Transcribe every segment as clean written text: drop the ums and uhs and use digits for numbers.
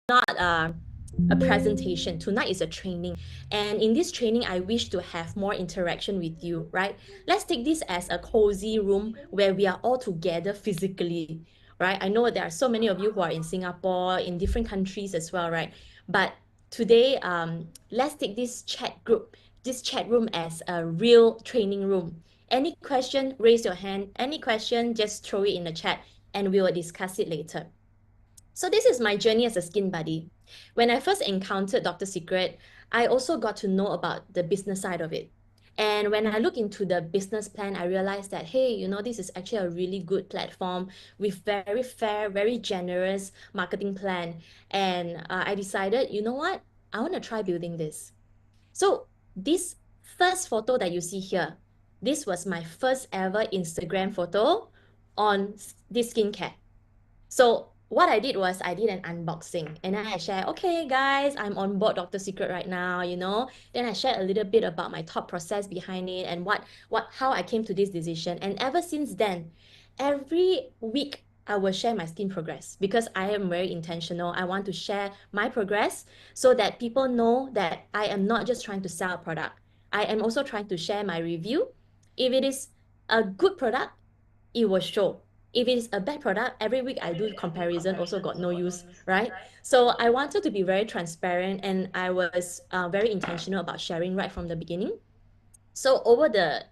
not a presentation. Tonight is a training. And in this training, I wish to have more interaction with you, right? Let's take this as a cozy room where we are all together physically, right? I know there are so many of you who are in Singapore, in different countries as well, right? But today, let's take this chat room as a real training room. Any question, raise your hand. Any question, just throw it in the chat and we will discuss it later. So this is my journey as a skin buddy. When I first encountered Dr. Secret, I also got to know about the business side of it. And when I look into the business plan, I realized that, hey, this is actually a really good platform with very fair, very generous marketing plan. And I decided, you know what? I want to try building this. So this first photo that you see here, this was my first ever Instagram photo on this skincare. So what I did was I did an unboxing and then I shared, okay guys, I'm on board Dr. Secret right now. Then I shared a little bit about my thought process behind it and how I came to this decision. And ever since then, every week I will share my skin progress because I am very intentional. I want to share my progress so that people know that I am not just trying to sell a product. I am also trying to share my review. If it is a good product, it will show. If it's a bad product, every week I do comparison, also got no use, right? So I wanted to be very transparent and I was very intentional about sharing right from the beginning. So over the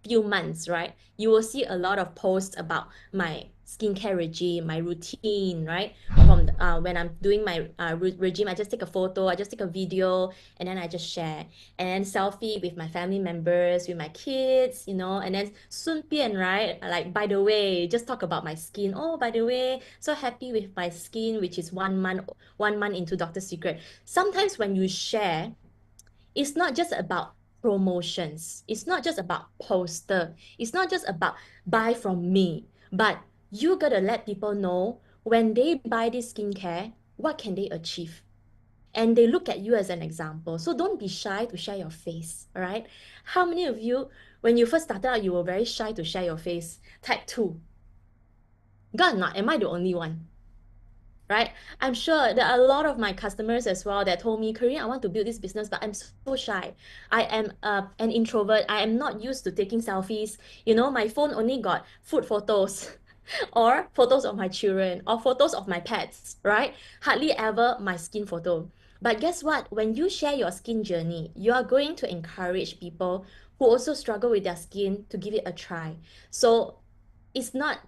few months, right, you will see a lot of posts about my skincare regime, my routine, right? From when I'm doing my regime, I just take a photo, I just take a video, and then I just share. And then selfie with my family members, with my kids, and then 顺便, right? Like, by the way, just talk about my skin. Oh, by the way, so happy with my skin, which is 1 month into Dr. Secret. Sometimes when you share, it's not just about promotions. It's not just about poster. It's not just about buy from me. But you gotta let people know when they buy this skincare, what can they achieve? And they look at you as an example. So don't be shy to share your face, all right? How many of you, when you first started out, you were very shy to share your face? Type 2. God, not, am I the only one? Right? I'm sure there are a lot of my customers as well that told me, Korean, I want to build this business, but I'm so shy. I am an introvert. I am not used to taking selfies. My phone only got food photos or photos of my children or photos of my pets, right? Hardly ever my skin photo. But guess what? When you share your skin journey, you are going to encourage people who also struggle with their skin to give it a try. So it's not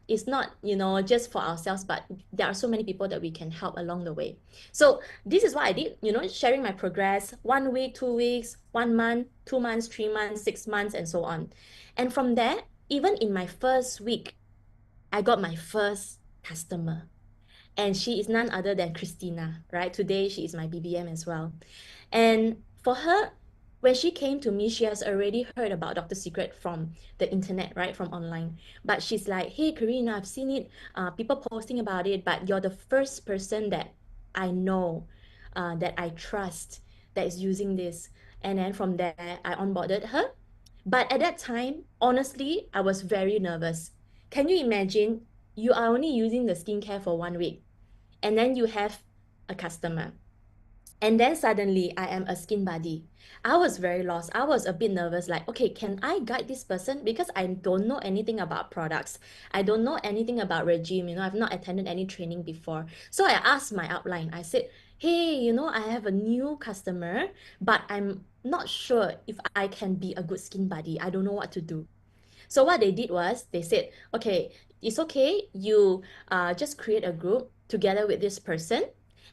just for ourselves, but there are so many people that we can help along the way. So this is what I did, sharing my progress, 1 week, 2 weeks, 1 month, 2 months, 3 months, 6 months, and so on. And from there, even in my first week, I got my first customer, and she is none other than Christina, right? Today she is my BBM as well. And for her, when she came to me, she has already heard about Dr. Secret from the internet, right? From online. But she's like, hey, Karina, I've seen it, people posting about it, but you're the first person that I know, that I trust, that is using this. And then from there, I onboarded her. But at that time, honestly, I was very nervous. Can you imagine? You are only using the skincare for 1 week, and then you have a customer. And then suddenly I am a skin buddy. I was very lost. I was a bit nervous, like, okay, can I guide this person? Because I don't know anything about products. I don't know anything about regime. I've not attended any training before. So I asked my upline, I said, hey, I have a new customer, but I'm not sure if I can be a good skin buddy. I don't know what to do. So what they did was they said, okay, it's okay. You just create a group together with this person,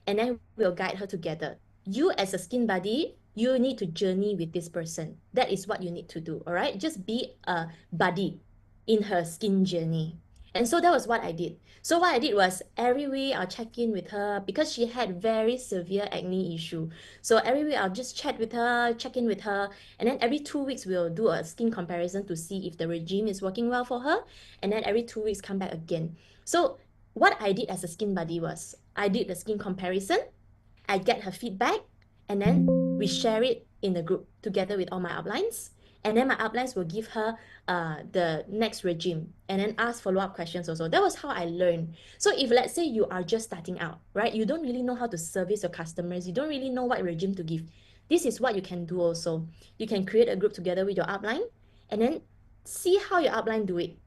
and then we'll guide her together. You as a skin buddy, you need to journey with this person. That is what you need to do, all right? Just be a buddy in her skin journey. And so that was what I did. So what I did was every week I'll check in with her because she had very severe acne issue. So every week I'll just chat with her, check in with her, and then every 2 weeks we'll do a skin comparison to see if the regime is working well for her, and then every 2 weeks come back again. So what I did as a skin buddy was I did the skin comparison, I get her feedback, and then we share it in the group together with all my uplines. And then my uplines will give her the next regime and then ask follow-up questions also. That was how I learned. So if let's say you are just starting out, right? You don't really know how to service your customers. You don't really know what regime to give. This is what you can do also. You can create a group together with your upline and then see how your upline do it.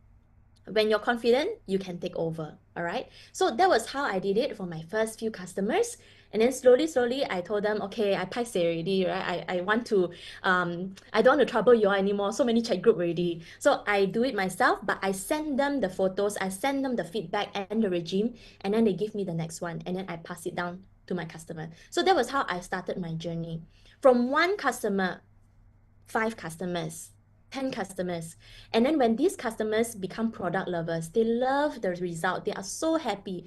When you're confident, you can take over. All right. So that was how I did it for my first few customers. And then slowly, I told them, okay, I paiseh already, right? I want to, I don't want to trouble you all anymore. So many chat group already. So I do it myself, but I send them the photos, I send them the feedback and the regime, and then they give me the next one. And then I pass it down to my customer. So that was how I started my journey. From one customer, 5 customers, 10 customers. And then when these customers become product lovers, they love the result. They are so happy.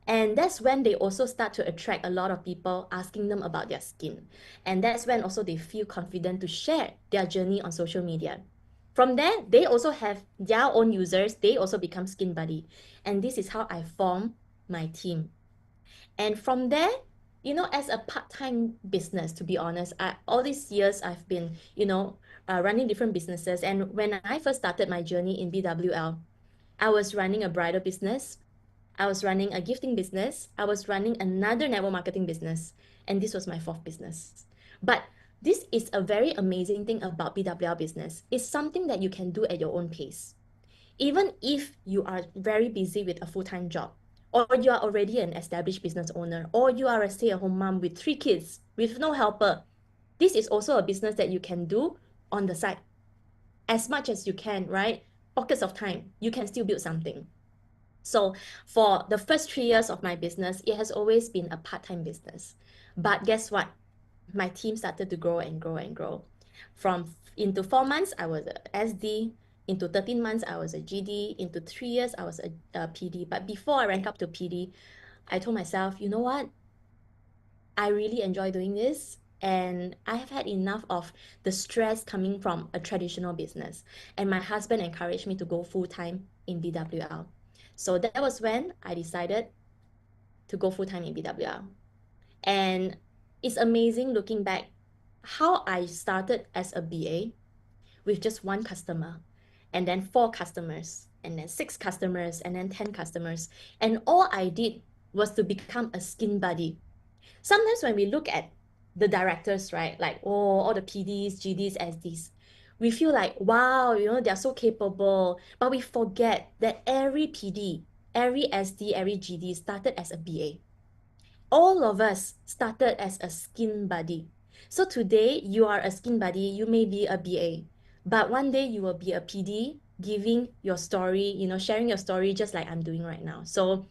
And that's when they also start to attract a lot of people asking them about their skin. And that's when also they feel confident to share their journey on social media. From there, they also have their own users. They also become skin buddy. And this is how I form my team. And from there, as a part-time business, to be honest, all these years I've been, running different businesses. And when I first started my journey in BWL, I was running a bridal business. I was running a gifting business. I was running another network marketing business. And this was my fourth business. But this is a very amazing thing about BWL business. It's something that you can do at your own pace. Even if you are very busy with a full-time job, or you are already an established business owner, or you are a stay-at-home mom with 3 kids with no helper, this is also a business that you can do on the side as much as you can, right? Pockets of time, you can still build something. So for the first 3 years of my business, it has always been a part-time business. But guess what? My team started to grow and grow and grow. From into 4 months, I was a SD. Into 13 months, I was a GD. Into 3 years, I was a PD. But before I rank up to PD, I told myself, you know what? I really enjoy doing this. And I have had enough of the stress coming from a traditional business. And my husband encouraged me to go full time in BWL. So that was when I decided to go full time in BWL. And it's amazing looking back how I started as a BA with just one customer, and then 4 customers, and then 6 customers, and then 10 customers. And all I did was to become a skin buddy. Sometimes when we look at the directors, right, like, oh, all the PDs, GDs, SDs, we feel like, wow, they're so capable. But we forget that every PD, every SD, every GD started as a BA. All of us started as a skin buddy. So today you are a skin buddy, you may be a BA, but one day you will be a PD giving your story, sharing your story just like I'm doing right now. So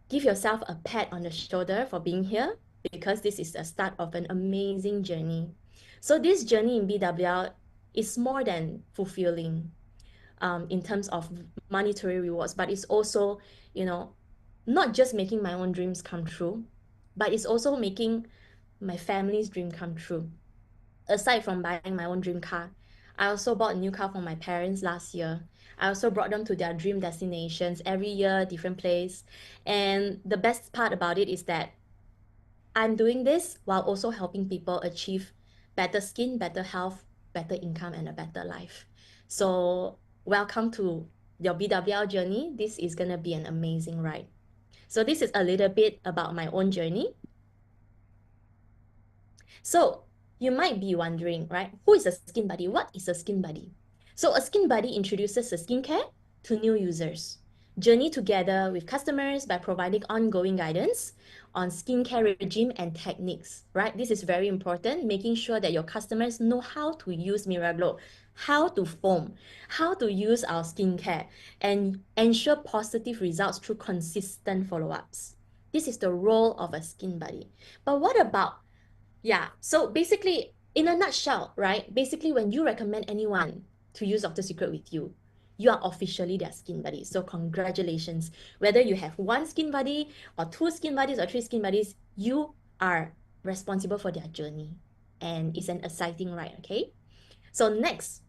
give yourself a pat on the shoulder for being here because this is the start of an amazing journey. So this journey in BWL is more than fulfilling in terms of monetary rewards, but it's also, not just making my own dreams come true, but it's also making my family's dream come true. Aside from buying my own dream car, I also bought a new car for my parents last year. I also brought them to their dream destinations every year, different place. And the best part about it is that I'm doing this while also helping people achieve better skin, better health, better income, and a better life. So, welcome to your BWL journey. This is going to be an amazing ride. So, this is a little bit about my own journey. So, you might be wondering, right? Who is a skin buddy? What is a skin buddy? So, a skin buddy introduces a skincare to new users. Journey together with customers by providing ongoing guidance on skincare regime and techniques, right? This is very important, making sure that your customers know how to use Miraglow, how to foam, how to use our skincare, and ensure positive results through consistent follow-ups. This is the role of a skin buddy. But what about so basically, in a nutshell, right? Basically, when you recommend anyone to use Dr. Secret with you, you are officially their skin buddy. So congratulations. Whether you have one skin buddy or 2 skin buddies or 3 skin buddies, you are responsible for their journey. And it's an exciting ride, okay? So next,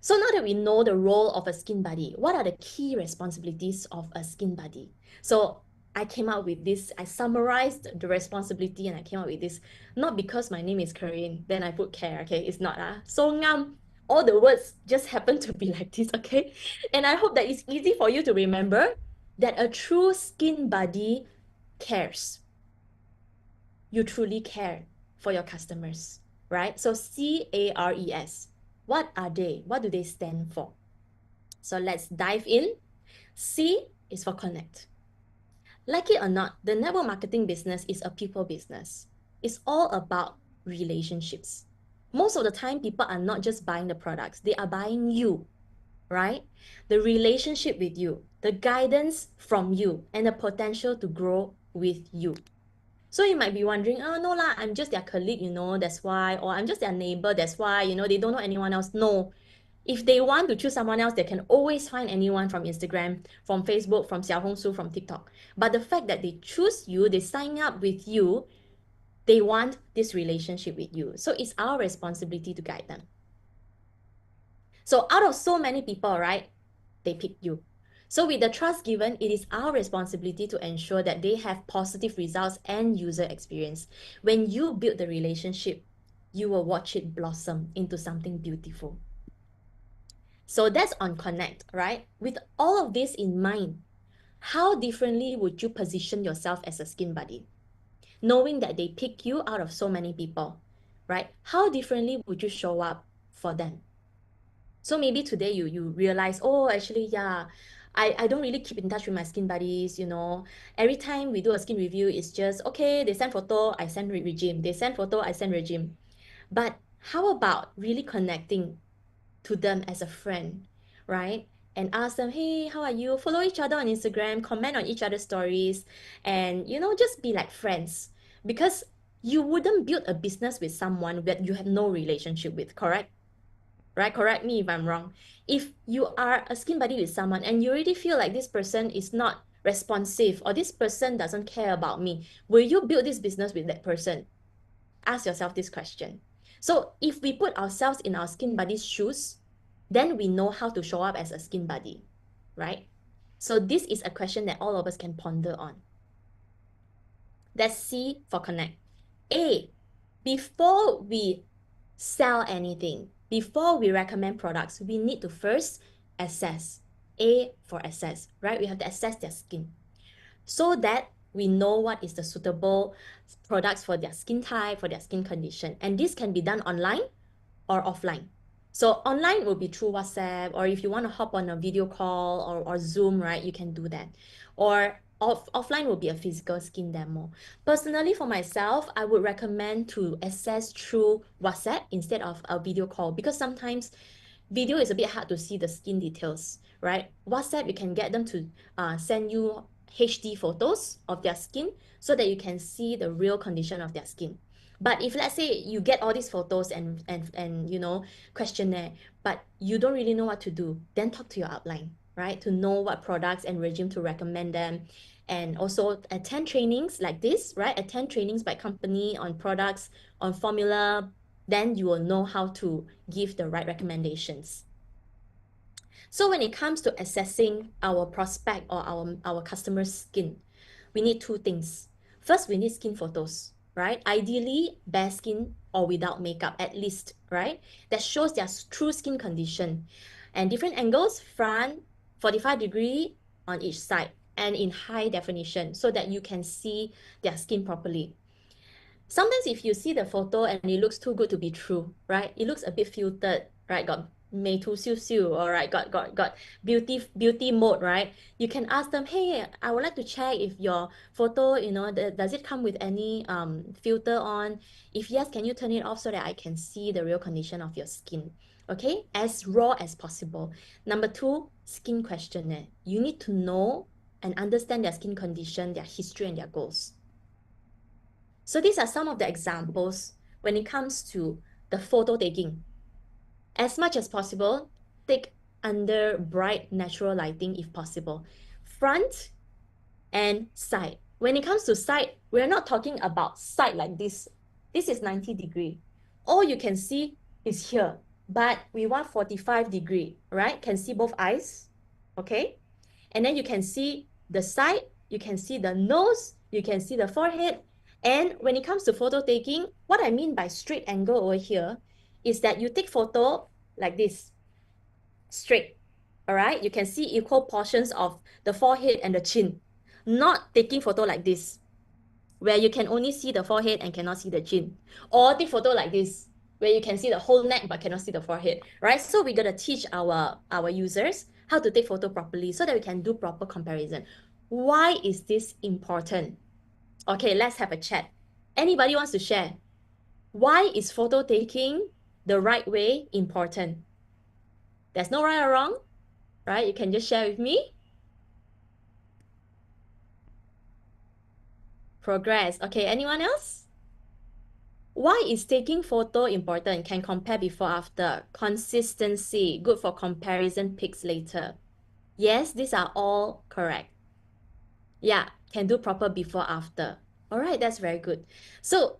so now that we know the role of a skin buddy, what are the key responsibilities of a skin buddy? So I came out with this, I summarized the responsibility and I came out with this, not because my name is Careen, then I put care, okay? It's not. So all the words just happen to be like this, okay? And I hope that it's easy for you to remember that a true skin buddy cares. You truly care for your customers, right? So CARES, what are they? What do they stand for? So let's dive in. C is for connect. Like it or not, the network marketing business is a people business. It's all about relationships. Most of the time, people are not just buying the products, they are buying you, right? The relationship with you, the guidance from you, and the potential to grow with you. So you might be wondering, oh, no lah, I'm just their colleague, that's why, or I'm just their neighbor, that's why, they don't know anyone else. No. If they want to choose someone else, they can always find anyone from Instagram, from Facebook, from Xiaohongshu, from TikTok. But the fact that they choose you, they sign up with you, they want this relationship with you. So it's our responsibility to guide them. So out of so many people, right, they pick you. So with the trust given, it is our responsibility to ensure that they have positive results and user experience. When you build the relationship, you will watch it blossom into something beautiful. So that's on Connect, right? With all of this in mind, how differently would you position yourself as a skin buddy? Knowing that they pick you out of so many people, right? How differently would you show up for them? So maybe today you realize, oh, actually, yeah, I don't really keep in touch with my skin buddies, Every time we do a skin review, it's just, okay, they send photo, I send regime. They send photo, I send regime. But how about really connecting to them as a friend, right? And ask them, hey, how are you? Follow each other on Instagram, comment on each other's stories, and just be like friends. Because you wouldn't build a business with someone that you have no relationship with, correct? Right? Correct me if I'm wrong. If you are a skin buddy with someone and you already feel like this person is not responsive or this person doesn't care about me, will you build this business with that person? Ask yourself this question. So if we put ourselves in our skin buddy's shoes, then we know how to show up as a skin buddy, right? So this is a question that all of us can ponder on. That's C for connect. A, before we sell anything, before we recommend products, we need to first assess. A for assess, right? We have to assess their skin so that we know what is the suitable products for their skin type, for their skin condition. And this can be done online or offline. So online will be through WhatsApp, or if you want to hop on a video call or Zoom, right, you can do that. Or offline will be a physical skin demo. Personally, for myself, I would recommend to access through WhatsApp instead of a video call, because sometimes video is a bit hard to see the skin details, right? WhatsApp, you can get them to send you HD photos of their skin so that you can see the real condition of their skin. But if let's say you get all these photos and questionnaire, but you don't really know what to do, then talk to your upline, right? To know what products and regime to recommend them. And also attend trainings like this, right? Attend trainings by company on products, on formula, then you will know how to give the right recommendations. So when it comes to assessing our prospect or our customer's skin, we need two things. First, we need skin photos, right? Ideally, bare skin or without makeup at least, right? That shows their true skin condition. And different angles, front, 45-degree on each side, and in high definition so that you can see their skin properly. Sometimes if you see the photo and it looks too good to be true, right? It looks a bit filtered, right? Got 美图秀秀, all right? Got beauty mode, right? You can ask them, hey, I would like to check if your photo, does it come with any filter on? If yes, can you turn it off so that I can see the real condition of your skin? Okay, as raw as possible. Number two, skin questionnaire. You need to know and understand their skin condition, their history, and their goals. So these are some of the examples when it comes to the photo taking. As much as possible, take under bright natural lighting if possible. Front and side. When it comes to side, we're not talking about side like this. This is 90-degree. All you can see is here, but we want 45-degree, right? Can see both eyes, okay? And then you can see the side, you can see the nose, you can see the forehead. And when it comes to photo taking, what I mean by straight angle over here is that you take photo like this, straight. All right, you can see equal portions of the forehead and the chin. Not taking photo like this, where you can only see the forehead and cannot see the chin. Or take photo like this, where you can see the whole neck but cannot see the forehead, right? So we gotta teach our users how to take photo properly so that we can do proper comparison. Why is this important? Okay, let's have a chat. Anybody wants to share? Why is photo taking the right way important? There's no right or wrong, right? You can just share with me. Progress. Okay, anyone else? Why is taking photo important? Can compare before after. Consistency, good for comparison pics later. Yes, these are all correct. Yeah, can do proper before after. All right, that's very good. So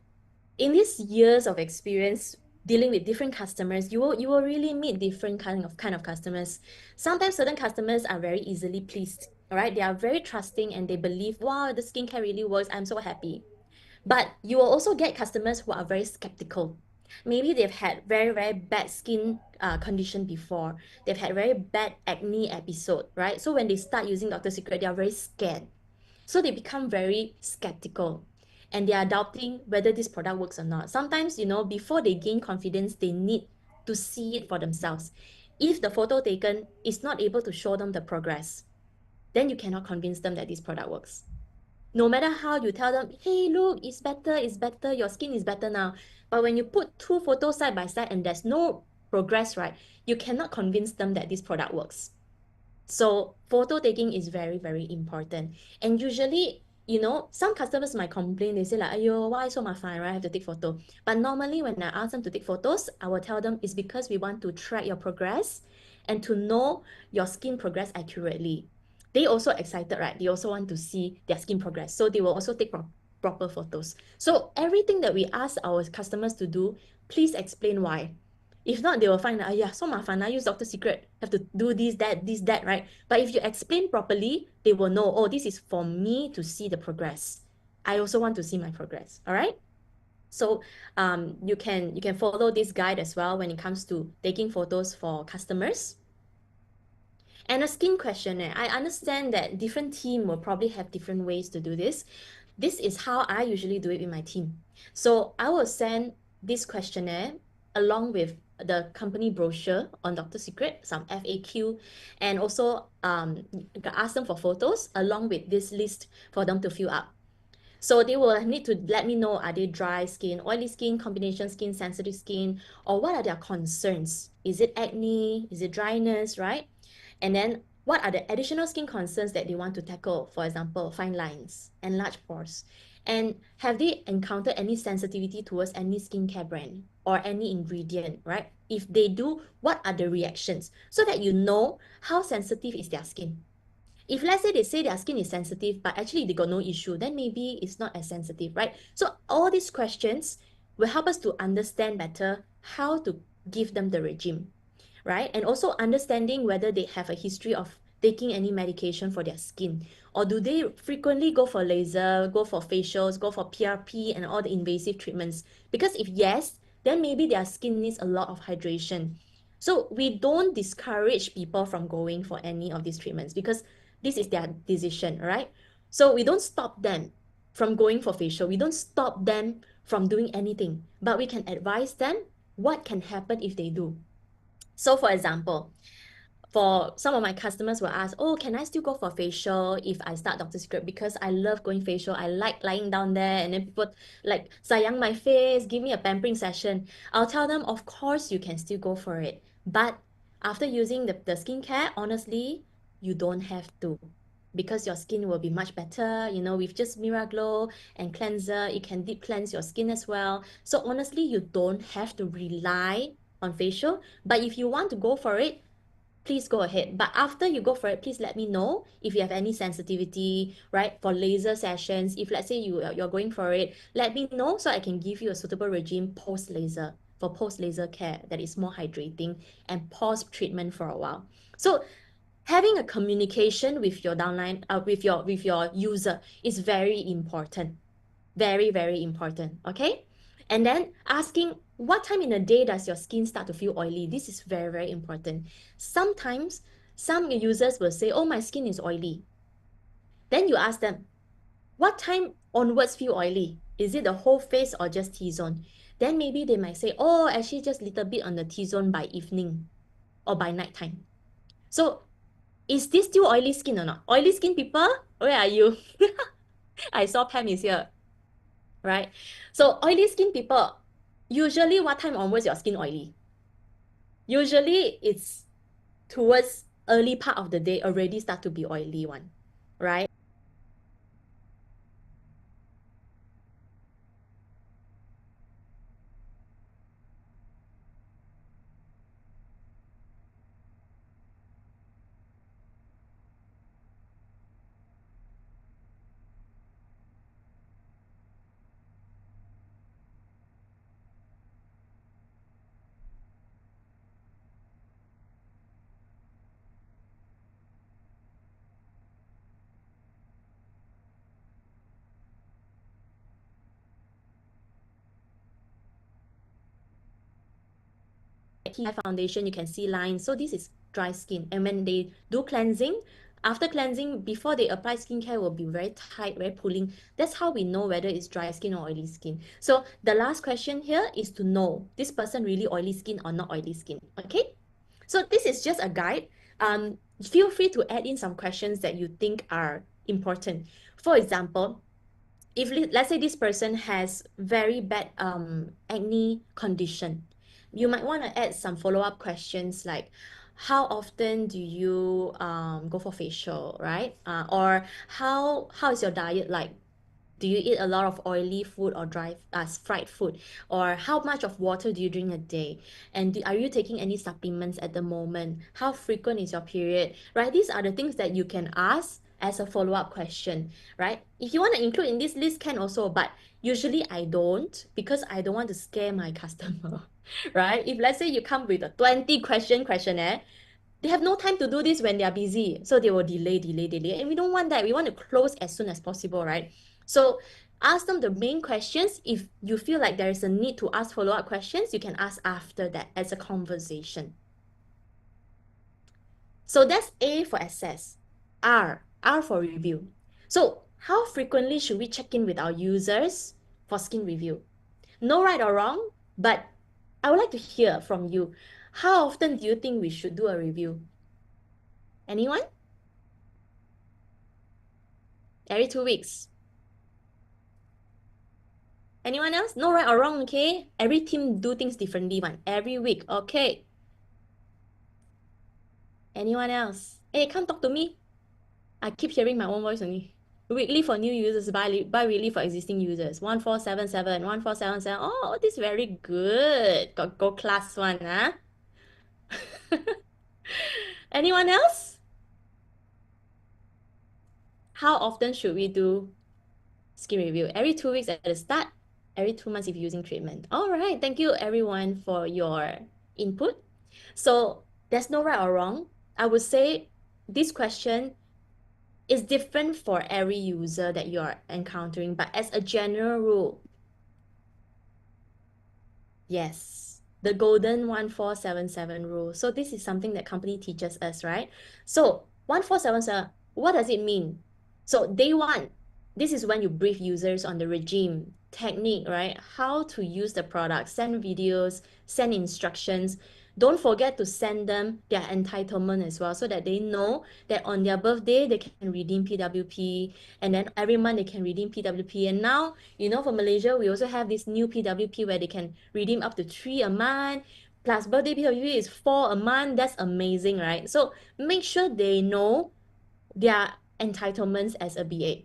in these years of experience dealing with different customers, you will really meet different kind of customers. Sometimes certain customers are very easily pleased. All right, they are very trusting and they believe, wow, the skincare really works. I'm so happy. But you will also get customers who are very skeptical. Maybe they've had very, very bad skin condition before. They've had very bad acne episode, right? So when they start using Dr. Secret, they are very scared. So they become very skeptical and they are doubting whether this product works or not. Sometimes, before they gain confidence, they need to see it for themselves. If the photo taken is not able to show them the progress, then you cannot convince them that this product works. No matter how you tell them, hey, look, it's better, your skin is better now. But when you put two photos side by side and there's no progress, right, you cannot convince them that this product works. So photo taking is very, very important. And usually, some customers might complain, they say like, ayo, why so mafan, right? I have to take photo. But normally when I ask them to take photos, I will tell them it's because we want to track your progress and to know your skin progress accurately. They also excited, right? They also want to see their skin progress. So they will also take proper photos. So everything that we ask our customers to do, please explain why. If not, they will find that, yeah, so mafan, I use Dr. Secret, have to do this, that, right? But if you explain properly, they will know, oh, this is for me to see the progress. I also want to see my progress, all right? So you can follow this guide as well when it comes to taking photos for customers. And a skin questionnaire. I understand that different team will probably have different ways to do this. This is how I usually do it with my team. So I will send this questionnaire along with the company brochure on Dr. Secret, some FAQ, and also ask them for photos along with this list for them to fill up. So they will need to let me know, are they dry skin, oily skin, combination skin, sensitive skin, or what are their concerns? Is it acne? Is it dryness, right? And then what are the additional skin concerns that they want to tackle? For example, fine lines, enlarged pores. And have they encountered any sensitivity towards any skincare brand or any ingredient, right? If they do, what are the reactions? So that you know how sensitive is their skin. If let's say they say their skin is sensitive, but actually they got no issue, then maybe it's not as sensitive, right? So all these questions will help us to understand better how to give them the regime, right? And also understanding whether they have a history of taking any medication for their skin, or do they frequently go for laser, go for facials, go for PRP and all the invasive treatments? Because if yes, then maybe their skin needs a lot of hydration. So we don't discourage people from going for any of these treatments because this is their decision, right? So we don't stop them from going for facial. We don't stop them from doing anything, but we can advise them what can happen if they do. So for example, for some of my customers will ask, oh, can I still go for facial if I start Dr. Secret? Because I love going facial. I like lying down there and then people like sayang my face, give me a pampering session. I'll tell them, of course, you can still go for it. But after using the skincare, honestly, you don't have to because your skin will be much better. With just Miraglow and cleanser, it can deep cleanse your skin as well. So honestly, you don't have to rely on facial. But if you want to go for it, please go ahead. But after you go for it, please let me know if you have any sensitivity, right? For laser sessions, if let's say you're going for it, let me know so I can give you a suitable regime post-laser for post-laser care that is more hydrating and post-treatment for a while. So having a communication with your downline, with your user is very important. Very, very important. Okay? And then asking what time in the day does your skin start to feel oily? This is very, very important. Sometimes some users will say, oh, my skin is oily. Then you ask them, what time onwards feel oily? Is it the whole face or just T-zone? Then maybe they might say, oh, actually just a little bit on the T-zone by evening or by nighttime. So is this still oily skin or not? Oily skin people, where are you? I saw Pam is here, right? So oily skin people, usually what time onwards your skin oily? Usually it's towards early part of the day already start to be oily one, right? Foundation, you can see lines. So this is dry skin. And when they do cleansing, after cleansing, before they apply skincare will be very tight, very pulling. That's how we know whether it's dry skin or oily skin. So the last question here is to know this person really oily skin or not oily skin. Okay? So this is just a guide. Feel free to add in some questions that you think are important. For example, if let's say this person has very bad acne condition, you might want to add some follow-up questions like how often do you go for facial, right? Or how is your diet like? Do you eat a lot of oily food or dry fried food? Or how much of water do you drink a day? And are you taking any supplements at the moment? How frequent is your period? Right? These are the things that you can ask as a follow-up question, right? If you want to include in this list, can also, but usually I don't because I don't want to scare my customer, right? If let's say you come with a 20 question questionnaire, they have no time to do this when they are busy. So they will delay. And we don't want that. We want to close as soon as possible, right? So ask them the main questions. If you feel like there is a need to ask follow-up questions, you can ask after that as a conversation. So that's A for assess. R for review. So how frequently should we check in with our users for skin review? No right or wrong, but I would like to hear from you. How often do you think we should do a review? Anyone? Every 2 weeks. Anyone else? No right or wrong, okay? Every team do things differently, one. Every week, okay? Anyone else? Hey, come talk to me. I keep hearing my own voice only. Weekly for new users, bi-weekly for existing users. 1477, 1477. Oh, this is very good. Got go class one, huh? Anyone else? How often should we do skin review? Every 2 weeks at the start, every 2 months if you're using treatment. All right, thank you everyone for your input. So there's no right or wrong. I would say this question is different for every user that you're encountering, but as a general rule, yes, the golden 1477 rule. So this is something that company teaches us, right? So 1477, what does it mean? So day one, this is when you brief users on the regime, technique, right? How to use the product, send videos, send instructions. Don't forget to send them their entitlement as well so that they know that on their birthday they can redeem PWP and then every month they can redeem PWP. And now, for Malaysia, we also have this new PWP where they can redeem up to 3 a month. Plus birthday PWP is 4 a month. That's amazing, right? So make sure they know their entitlements as a BA.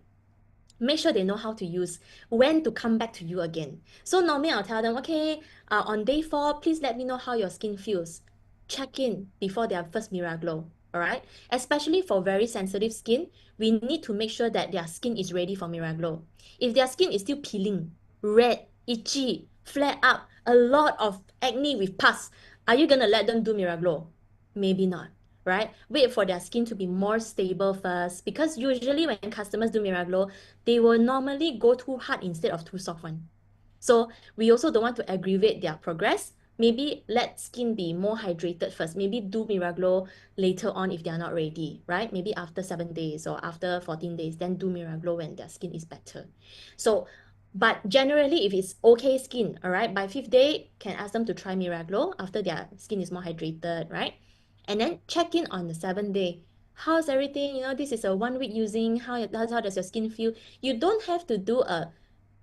Make sure they know how to use, when to come back to you again. So normally I'll tell them, okay, on day 4, please let me know how your skin feels. Check in before their first Miraglow, all right? Especially for very sensitive skin, we need to make sure that their skin is ready for Miraglow. If their skin is still peeling, red, itchy, flare up, a lot of acne with pus, are you gonna let them do Miraglow? Maybe not, right? Wait for their skin to be more stable first, because usually when customers do Miraglow, they will normally go too hard instead of too soft one. So we also don't want to aggravate their progress. Maybe let skin be more hydrated first. Maybe do Miraglow later on if they are not ready, right? Maybe after 7 days or after 14 days, then do Miraglow when their skin is better. So, but generally, if it's okay skin, all right, by 5th day, can ask them to try Miraglow after their skin is more hydrated, right? And then check in on the 7th day. How's everything? This is a 1 week using. How does your skin feel? You don't have to do a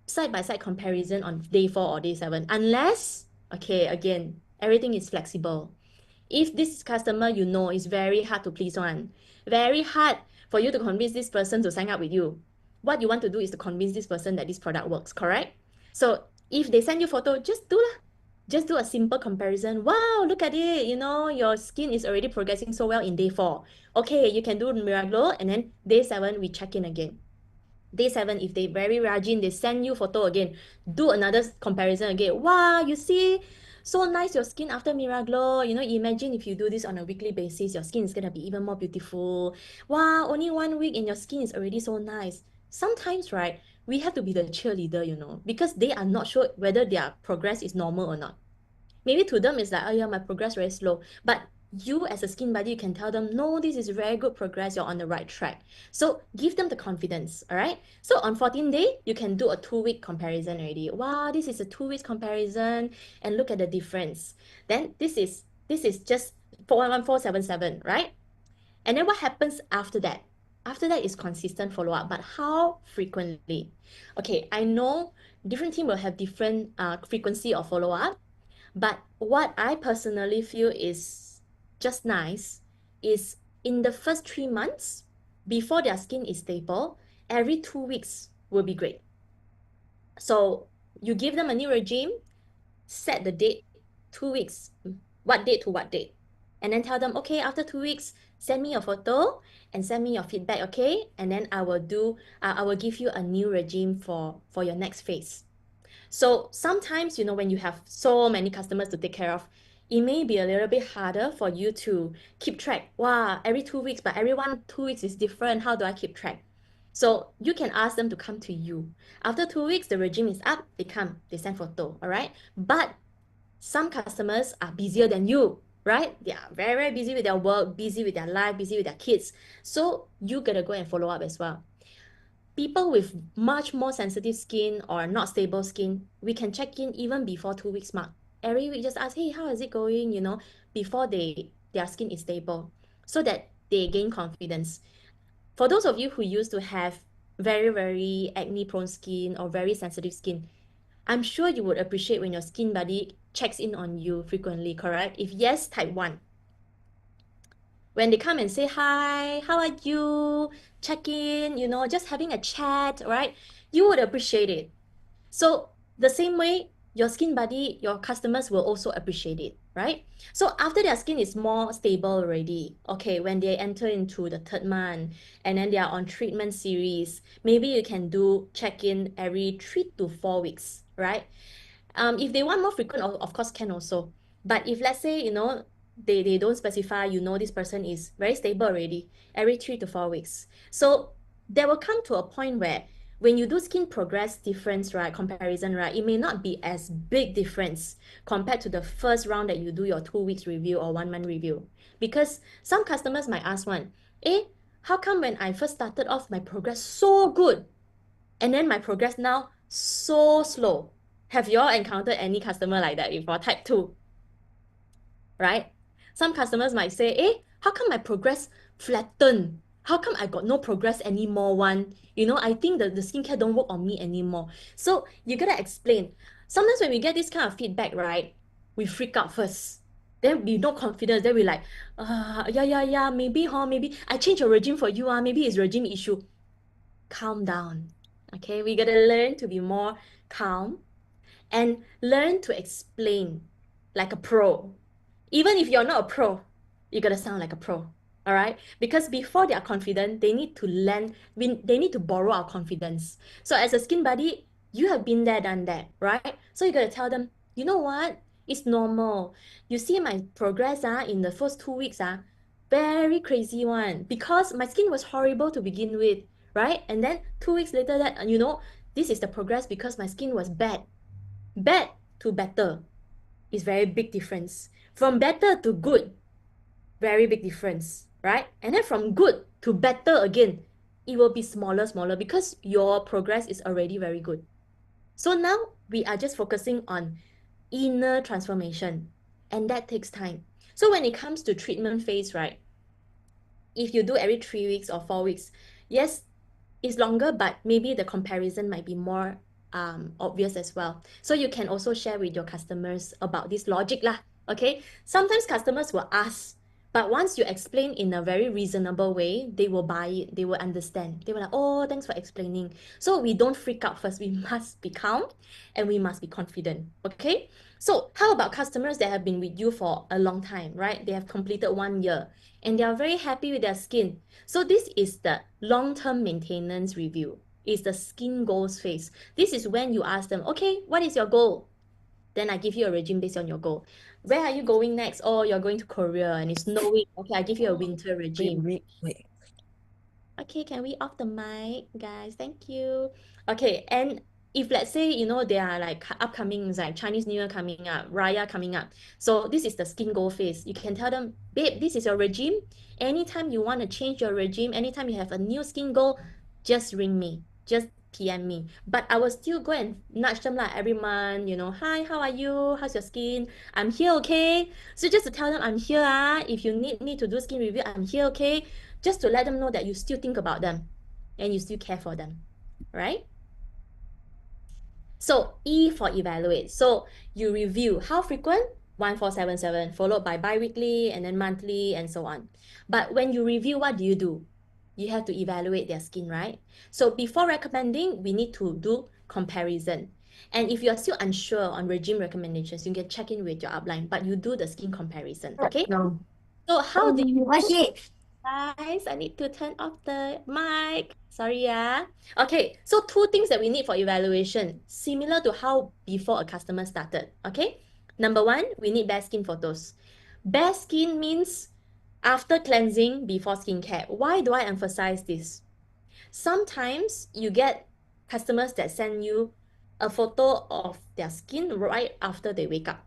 side-by-side comparison on day 4 or day 7 unless, okay, again, everything is flexible. If this customer is very hard to please one, very hard for you to convince this person to sign up with you, what you want to do is to convince this person that this product works, correct? So if they send you photo, just do lah. Just do a simple comparison. Wow, look at it. Your skin is already progressing so well in day 4. Okay, you can do Miraglow, and then day 7, we check in again. Day 7, if they very rajin, they send you photo again. Do another comparison again. Wow, you see, so nice your skin after Miraglow. Imagine if you do this on a weekly basis, your skin is gonna be even more beautiful. Wow, only 1 week and your skin is already so nice. Sometimes, right, we have to be the cheerleader, because they are not sure whether their progress is normal or not. Maybe to them it's like, oh yeah, my progress very slow. But you as a skin buddy, you can tell them, no, this is very good progress, you're on the right track. So give them the confidence, all right? So on 14th day, you can do a 2 week comparison already. Wow, this is a 2 weeks comparison, and look at the difference. Then this is just 41477, right? And then what happens after that? After that is consistent follow-up, but how frequently? Okay, I know different team will have different frequency of follow-up, but what I personally feel is just nice is in the first 3 months, before their skin is stable, every 2 weeks will be great. So you give them a new regime, set the date, 2 weeks, what date to what date, and then tell them, okay, after 2 weeks, send me your photo and send me your feedback, okay? And then I will give you a new regime for your next phase. So sometimes, when you have so many customers to take care of, it may be a little bit harder for you to keep track. Wow, every 2 weeks, but every 2 weeks is different. How do I keep track? So you can ask them to come to you. After 2 weeks, the regime is up, they send photo, all right? But some customers are busier than you, right? They are very, very busy with their work, busy with their life, busy with their kids. So you gotta go and follow up as well. People with much more sensitive skin or not stable skin, we can check in even before 2 weeks mark. Every week, just ask, hey, how is it going? Before their skin is stable, so that they gain confidence. For those of you who used to have very, very acne prone skin or very sensitive skin, I'm sure you would appreciate when your skin buddy checks in on you frequently, correct? If yes, type 1. When they come and say hi, how are you, check in, just having a chat, right? You would appreciate it. So the same way, your skin buddy, your customers will also appreciate it, right? So after their skin is more stable already, okay, when they enter into the 3rd month and then they are on treatment series, maybe you can do check-in every 3 to 4 weeks, right? If they want more frequent, of course can also. But if let's say, they don't specify, this person is very stable already, every 3 to 4 weeks. So there will come to a point where when you do skin progress difference, right, comparison, right, it may not be as big difference compared to the first round that you do your 2 weeks review or 1 month review. Because some customers might ask how come when I first started off, my progress so good, and then my progress now so slow? Have you all encountered any customer like that before? Type 2, right? Some customers might say, how come my progress flattened? How come I got no progress anymore? I think the skincare don't work on me anymore. So you gotta explain. Sometimes when we get this kind of feedback, right, we freak out first. Then we no confidence. Then we like, yeah, maybe I change your regime for you. Maybe it's regime issue. Calm down. Okay, we gotta learn to be more calm and learn to explain like a pro. Even if you're not a pro, you gotta sound like a pro. All right? Because before they are confident, they need to borrow our confidence. So as a skin buddy, you have been there, done that, right? So you gotta tell them, you know what? It's normal. You see my progress in the first 2 weeks, very crazy one. Because my skin was horrible to begin with, right? And then 2 weeks later, this is the progress because my skin was bad. Bad to better is very big difference. From better to good, very big difference, right? And then from good to better again, it will be smaller, smaller because your progress is already very good. So now we are just focusing on inner transformation, and that takes time. So when it comes to treatment phase, right? If you do every 3 weeks or 4 weeks, yes, it's longer, but maybe the comparison might be more obvious as well. So you can also share with your customers about this logic lah. Okay, sometimes customers will ask, but once you explain in a very reasonable way, they will buy it, they will understand. They will like, oh, thanks for explaining. So we don't freak out first. We must be calm and we must be confident. Okay, so how about customers that have been with you for a long time, right? They have completed 1 year and they are very happy with their skin. So this is the long-term maintenance review. It's the skin goals phase. This is when you ask them, okay, what is your goal? Then I give you a regime based on your goal. Where are you going next? Oh, you're going to Korea and it's snowing. Okay, I give you a winter regime. Wait. Okay, can we off the mic, guys? Thank you. Okay, and if let's say, there are like upcoming, like Chinese New Year coming up, Raya coming up. So this is the skin goal phase. You can tell them, babe, this is your regime. Anytime you want to change your regime, anytime you have a new skin goal, just ring me. Just PM me. But I will still go and nudge them like every month, hi, how are you? How's your skin? I'm here, okay? So just to tell them I'm here, if you need me to do skin review, I'm here, okay? Just to let them know that you still think about them and you still care for them, right? So E for evaluate. So you review how frequent? 1477, followed by bi-weekly and then monthly and so on. But when you review, what do? You have to evaluate their skin, right? So before recommending, we need to do comparison. And if you're still unsure on regime recommendations, you can check in with your upline, but you do the skin comparison, okay? No. So how do you What's it? Guys, I need to turn off the mic. Sorry, yeah. Okay, so two things that we need for evaluation, similar to how before a customer started. Okay, number one, we need bare skin photos. Bare skin means after cleansing, before skincare. Why do I emphasize this? Sometimes you get customers that send you a photo of their skin right after they wake up.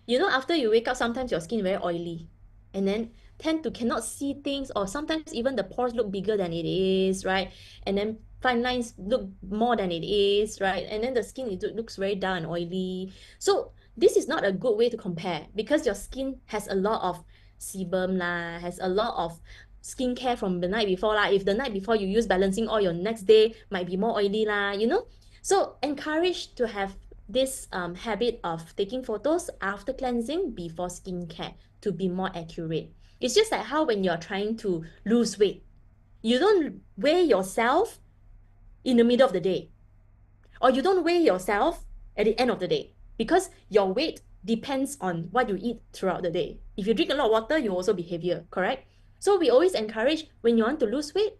After you wake up, sometimes your skin very oily and then tend to cannot see things, or sometimes even the pores look bigger than it is, right? And then fine lines look more than it is, right? And then the skin, it looks very dull and oily. So this is not a good way to compare because your skin has a lot of sebum lah, has a lot of skincare from the night before lah. If the night before you use balancing oil, your next day might be more oily lah. So encourage to have this habit of taking photos after cleansing, before skincare, to be more accurate. It's just like how when you're trying to lose weight, you don't weigh yourself in the middle of the day, or you don't weigh yourself at the end of the day, because your weight depends on what you eat throughout the day. If you drink a lot of water, you also be heavier, correct? So we always encourage, when you want to lose weight,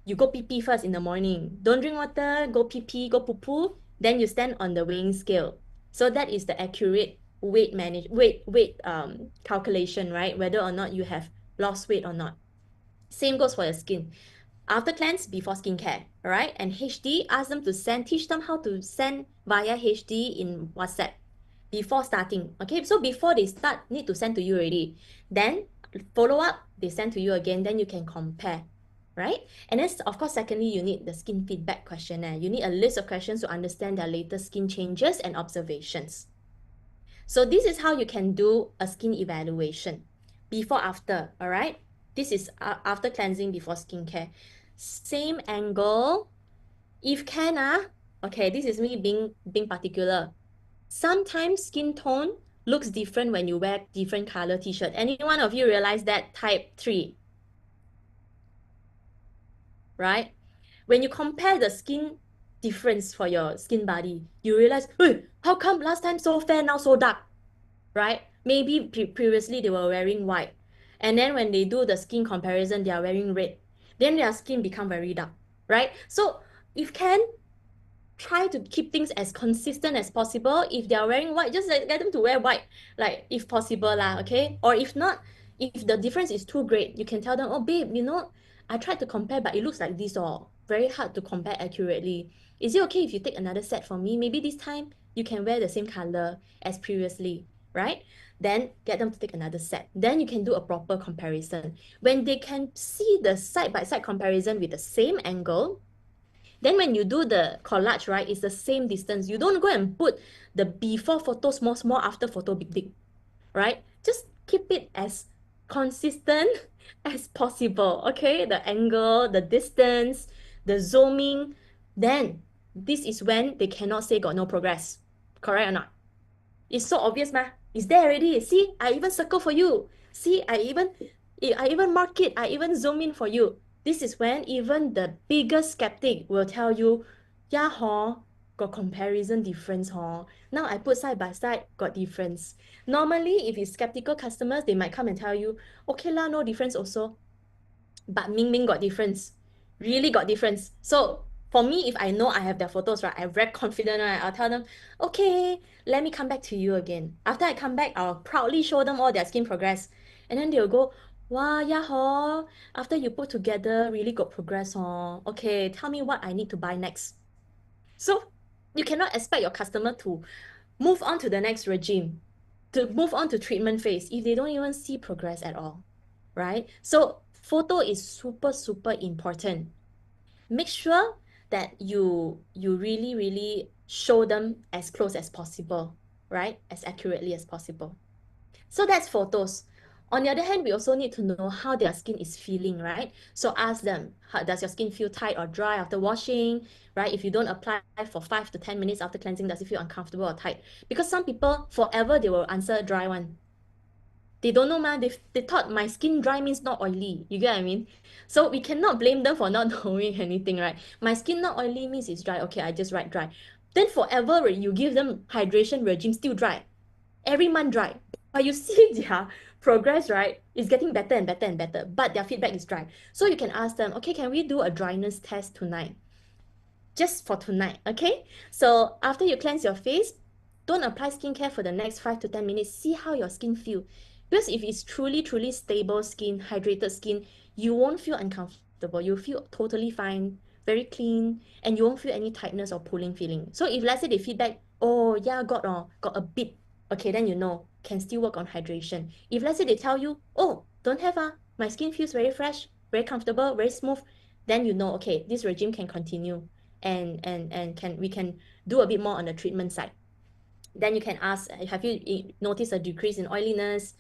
you go pee pee first in the morning. Don't drink water, go pee pee, go poo poo, then you stand on the weighing scale. So that is the accurate weight calculation, right? Whether or not you have lost weight or not. Same goes for your skin. After cleanse, before skincare, all right? And HD, ask them to teach them how to send via HD in WhatsApp before starting, okay? So before they start, need to send to you already. Then follow up, they send to you again, then you can compare, right? And then, of course, secondly, you need the skin feedback questionnaire. You need a list of questions to understand their latest skin changes and observations. So this is how you can do a skin evaluation. Before, after, all right? This is after cleansing, before skincare. Same angle. If can, okay, this is me being particular. Sometimes skin tone looks different when you wear different color t-shirt. Any one of you realize that? Type 3, right? When you compare the skin difference for your skin body, you realize, hey, how come last time so fair, now so dark, right? Maybe previously they were wearing white, and then when they do the skin comparison, they are wearing red. Then their skin become very dark, right? So if can, try to keep things as consistent as possible. If they are wearing white, just let them to wear white, like if possible lah, okay? Or if not, if the difference is too great, you can tell them, oh babe, I tried to compare, but it looks like this all. very hard to compare accurately. Is it okay if you take another set from me? Maybe this time you can wear the same color as previously, right? Then get them to take another set. Then you can do a proper comparison. When they can see the side-by-side comparison with the same angle, then when you do the collage, right, it's the same distance. You don't go and put the before photo small, small, after photo big, big, right? Just keep it as consistent as possible, okay? The angle, the distance, the zooming. Then this is when they cannot say got no progress. Correct or not? It's so obvious, ma. It's there already. See, I even circle for you. See, I even mark it. I even zoom in for you. This is when even the biggest skeptic will tell you, yeah, hor, got comparison difference, hor. Now I put side by side, got difference. Normally, if it's skeptical customers, they might come and tell you, okay lah, no difference also. But Ming Ming got difference. Really got difference. So for me, if I know I have their photos, right, I'm very confident, right? I'll tell them, okay, let me come back to you again. After I come back, I'll proudly show them all their skin progress. And then they'll go, wow, yeah, hor. After you put together, really got progress, hor. Okay, tell me what I need to buy next. So you cannot expect your customer to move on to the next regime, to move on to treatment phase if they don't even see progress at all, right? So photo is super, super important. Make sure that you really, really show them as close as possible, right? As accurately as possible. So that's photos. On the other hand, we also need to know how their skin is feeling, right? So ask them, how, does your skin feel tight or dry after washing, right? If you don't apply for 5 to 10 minutes after cleansing, does it feel uncomfortable or tight? Because some people, forever, they will answer dry one. They don't know, man. They thought my skin dry means not oily. You get what I mean? So we cannot blame them for not knowing anything, right? My skin not oily means it's dry. Okay, I just write dry. Then forever, you give them hydration regime, still dry. Every month dry. But you see their progress, right? It's getting better and better and better. But their feedback is dry. So you can ask them, okay, can we do a dryness test tonight? Just for tonight, okay? So after you cleanse your face, don't apply skincare for the next 5 to 10 minutes. See how your skin feel. Because if it's truly, truly stable skin, hydrated skin, you won't feel uncomfortable. You'll feel totally fine, very clean, and you won't feel any tightness or pulling feeling. So if let's say they feedback, oh yeah, got a bit, okay, then you know, can still work on hydration. If let's say they tell you, oh, don't have my skin feels very fresh, very comfortable, very smooth, then you know, okay, this regime can continue and can we can do a bit more on the treatment side. Then you can ask, have you noticed a decrease in oiliness?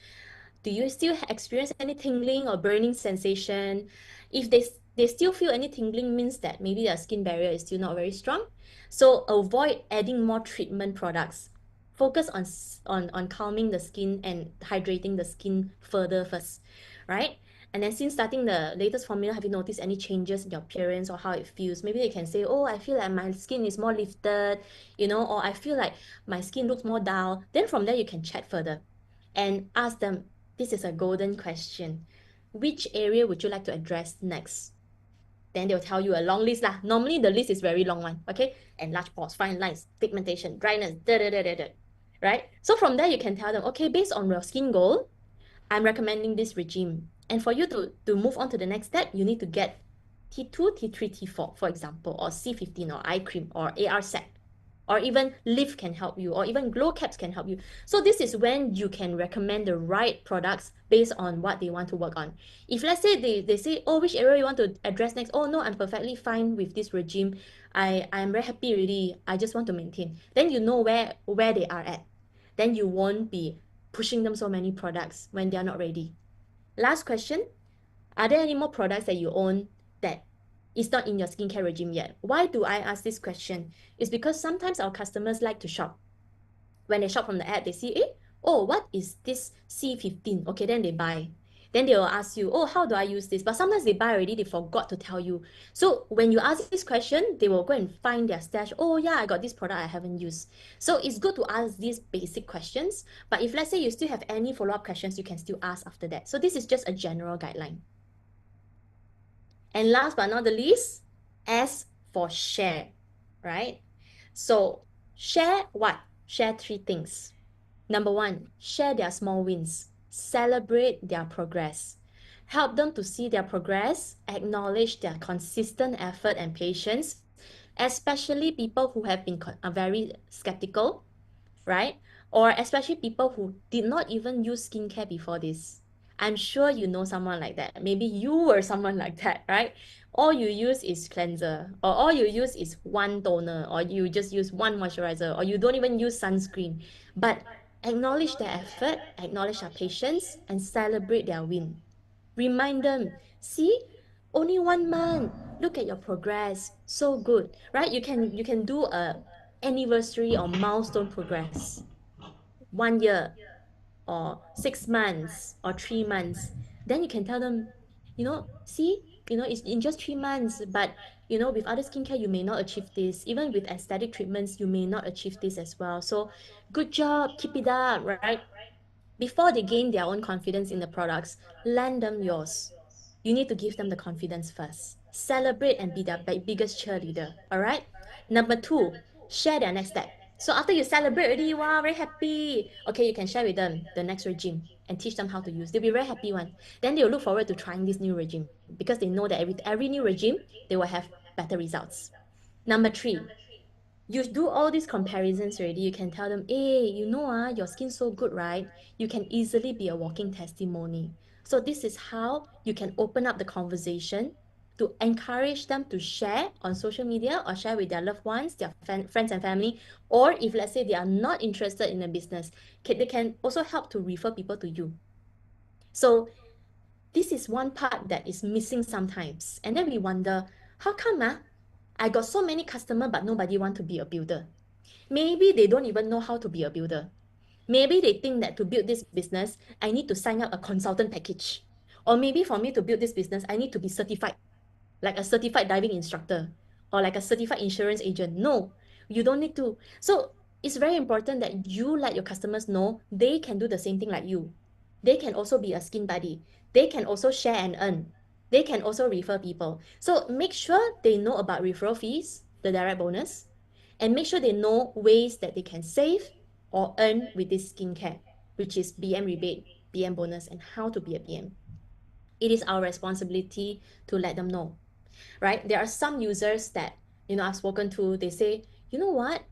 Do you still experience any tingling or burning sensation? If they still feel any tingling, means that maybe their skin barrier is still not very strong. So avoid adding more treatment products. Focus on calming the skin and hydrating the skin further first, right? And then since starting the latest formula, have you noticed any changes in your appearance or how it feels? Maybe they can say, oh, I feel like my skin is more lifted, or I feel like my skin looks more dull. Then from there, you can chat further and ask them, this is a golden question. Which area would you like to address next? Then they'll tell you a long list lah. Normally the list is very long one, okay? Enlarged pores, fine lines, pigmentation, dryness, right? So from there you can tell them, okay, based on your skin goal, I'm recommending this regime. And for you to move on to the next step, you need to get T2, T3, T4, for example, or C15 or eye cream or AR set, or even lift can help you, or even glow caps can help you. So this is when you can recommend the right products based on what they want to work on. If let's say they say, oh, which area you want to address next? Oh no, I'm perfectly fine with this regime. I'm very happy already. I just want to maintain. Then you know where they are at. Then you won't be pushing them so many products when they're not ready. Last question, are there any more products that you own that is not in your skincare regime yet? Why do I ask this question? It's because sometimes our customers like to shop. When they shop from the app, they see, oh, what is this C15? Okay, then they buy. Then they will ask you, oh, how do I use this? But sometimes they buy already, they forgot to tell you. So when you ask this question, they will go and find their stash. Oh yeah, I got this product I haven't used. So it's good to ask these basic questions. But if let's say you still have any follow-up questions, you can still ask after that. So this is just a general guideline. And last but not the least, S for share, right? So share what? Share three things. Number one, share their small wins. Celebrate their progress. help them to see their progress, acknowledge their consistent effort and patience, especially people who have been very skeptical, right? Or especially people who did not even use skincare before this. I'm sure you know someone like that. Maybe you were someone like that, right? All you use is cleanser, or all you use is one toner, or you just use one moisturizer, or you don't even use sunscreen. But acknowledge their effort, acknowledge their patience, and celebrate their win. Remind them, see, only 1 month. Look at your progress. So good, right? You can do a anniversary or milestone progress. 1 year or 6 months or 3 months. Then you can tell them, see, it's in just 3 months, but with other skincare, you may not achieve this. Even with aesthetic treatments, you may not achieve this as well. So good job, keep it up, right? Before they gain their own confidence in the products, lend them yours. You need to give them the confidence first. Celebrate and be their biggest cheerleader. All right. Number two, share their next step. So after you celebrate already, wow, very happy. Okay, you can share with them the next regime and teach them how to use. They'll be very happy one. Then they'll look forward to trying this new regime because they know that with every new regime, they will have better results. Number three, you do all these comparisons already, you can tell them, hey, your skin's so good, right? You can easily be a walking testimony. So this is how you can open up the conversation to encourage them to share on social media or share with their loved ones, their friends and family, or if let's say they are not interested in a business, they can also help to refer people to you. So this is one part that is missing sometimes. And then we wonder, how come I got so many customers but nobody want to be a builder? Maybe they don't even know how to be a builder. Maybe they think that to build this business, I need to sign up a consultant package. Or maybe for me to build this business, I need to be certified, like a certified diving instructor or like a certified insurance agent. No, you don't need to. So it's very important that you let your customers know they can do the same thing like you. They can also be a skin buddy. They can also share and earn. They can also refer people. So make sure they know about referral fees, the direct bonus, and make sure they know ways that they can save or earn with this skincare, which is BM rebate, BM bonus, and how to be a BM. It is our responsibility to let them know, right? There are some users that, I've spoken to, they say, you know what?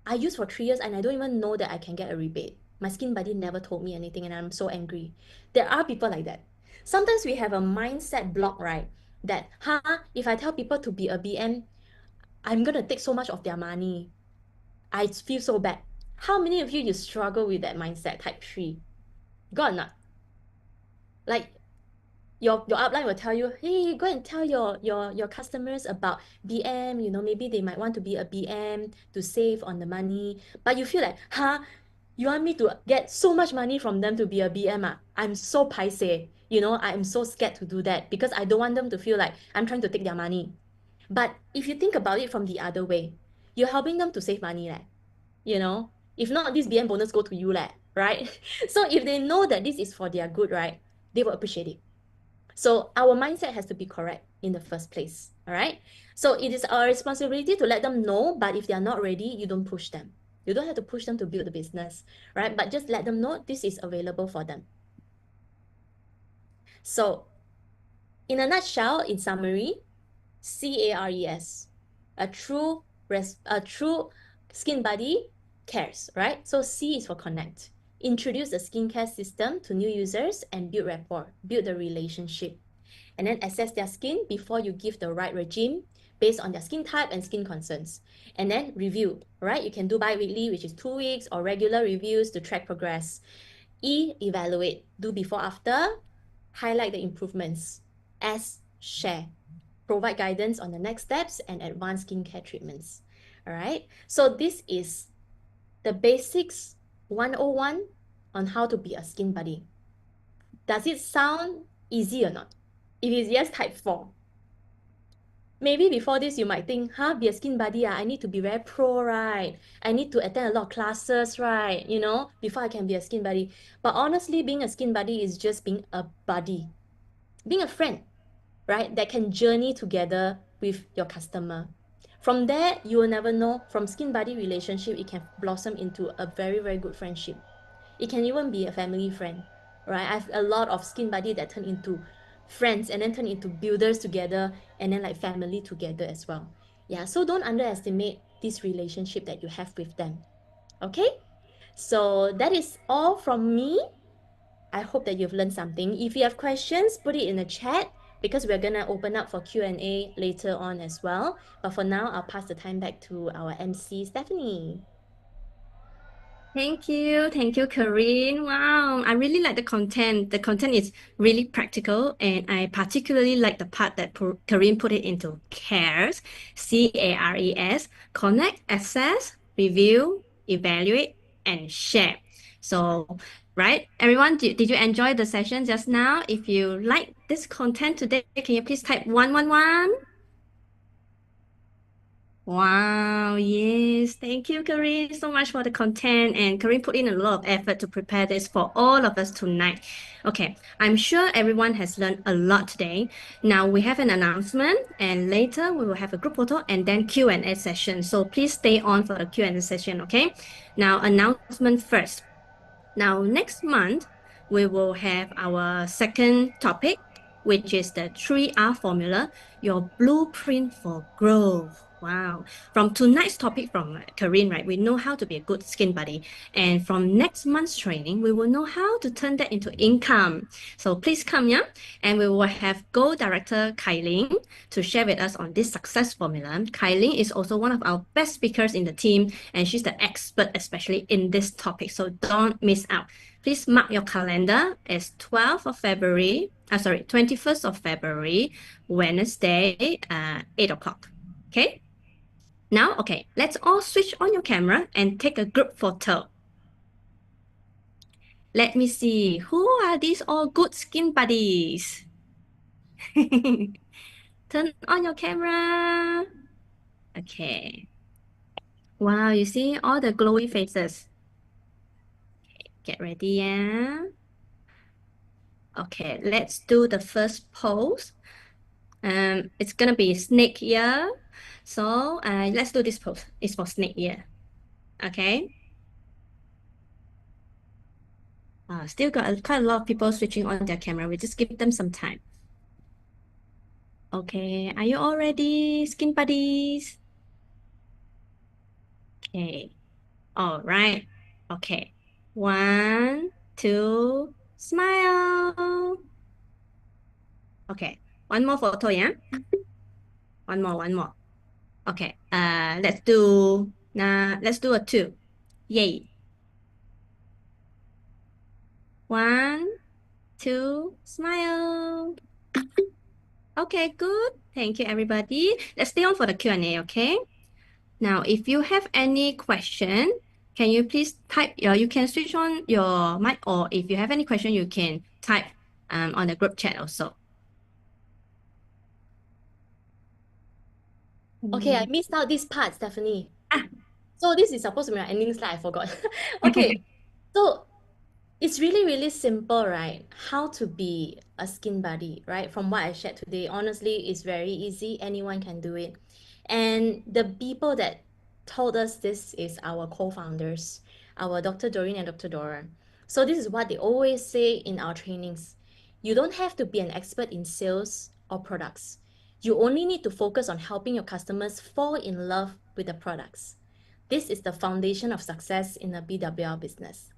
I used for 3 years and I don't even know that I can get a rebate. My skin buddy never told me anything and I'm so angry. There are people like that. Sometimes we have a mindset block, right? That, if I tell people to be a BM, I'm gonna take so much of their money. I feel so bad. How many of you struggle with that mindset, type 3? Got or not? Like, your upline will tell you, hey, go and tell your customers about BM, maybe they might want to be a BM to save on the money. But you feel like, you want me to get so much money from them to be a BM? I'm so paiseh. I'm so scared to do that because I don't want them to feel like I'm trying to take their money. But if you think about it from the other way, you're helping them to save money, If not, this BM bonus go to you, right? So if they know that this is for their good, right, they will appreciate it. So our mindset has to be correct in the first place, all right? So it is our responsibility to let them know, but if they are not ready, you don't push them. You don't have to push them to build the business, right? But just let them know this is available for them. So in a nutshell, in summary, CARES, a true skin buddy cares, right? So C is for connect. Introduce the skincare system to new users and build rapport, build the relationship. And then assess their skin before you give the right regime based on their skin type and skin concerns. And then review, right? You can do bi-weekly, which is 2 weeks, or regular reviews to track progress. E, evaluate, do before after, highlight the improvements. S, share, provide guidance on the next steps and advanced skincare treatments. All right, so this is the basics 101 on how to be a skin buddy. Does it sound easy or not? If it's yes, type 4. Maybe before this, you might think, be a skin buddy, I need to be very pro, right? I need to attend a lot of classes, right? Before I can be a skin buddy. But honestly, being a skin buddy is just being a buddy, being a friend, right? That can journey together with your customer. From there, you will never know. From skin buddy relationship, it can blossom into a very, very good friendship. It can even be a family friend, right? I have a lot of skin buddy that turn into friends and then turn into builders together and then like family together as well. Yeah, so don't underestimate this relationship that you have with them. Okay? So that is all from me. I hope that you've learned something. If you have questions, put it in the chat because we're gonna open up for Q&A later on as well. But for now, I'll pass the time back to our MC, Stephanie. Thank you. Thank you, Kareen. Wow, I really like the content. The content is really practical, and I particularly like the part that Kareen put it into CARES, CARES, connect, assess, review, evaluate, and share. So, right, everyone, did you enjoy the session just now? If you like this content today, can you please type 111? Wow, yes. Thank you, Kareen, so much for the content. And Kareen put in a lot of effort to prepare this for all of us tonight. Okay, I'm sure everyone has learned a lot today. Now we have an announcement, and later we will have a group photo and then Q&A session. So please stay on for the Q&A session, okay? Now, announcement first. Now, next month, we will have our second topic, which is the 3R formula, your blueprint for growth. Wow. From tonight's topic from Kareen, right, we know how to be a good skin buddy. And from next month's training, we will know how to turn that into income. So please come, yeah? And we will have Go Director Kailing to share with us on this success formula. Kailing is also one of our best speakers in the team, and she's the expert, especially in this topic. So don't miss out. Please mark your calendar as 12th of February, 21st of February, Wednesday, 8 o'clock. Okay? Now, okay, let's all switch on your camera and take a group photo. Let me see, who are these all good skin buddies? Turn on your camera. Okay. Wow, you see all the glowy faces. Get ready, yeah? Okay, let's do the first pose. It's gonna be snake ear. So let's do this pose. It's for snake ear. Okay. Still got quite a lot of people switching on their camera. We just give them some time. Okay, are you all ready, skin buddies? Okay. All right. Okay. One, two, smile. Okay. One more photo, yeah? One more. Okay. Let's do a two. Yay. One, two, smile. Okay, good. Thank you, everybody. Let's stay on for the Q&A, okay? Now, if you have any question, can you please type you can switch on your mic, or if you have any question, you can type on the group chat also. Okay, I missed out this part, Stephanie. Ah. So this is supposed to be my ending slide, I forgot. Okay, so it's really, really simple, right? How to be a skin buddy, right? From what I shared today, honestly, it's very easy. Anyone can do it. And the people that told us this is our co-founders, our Dr. Doreen and Dr. Dora. So this is what they always say in our trainings. You don't have to be an expert in sales or products. You only need to focus on helping your customers fall in love with the products. This is the foundation of success in a BWL business.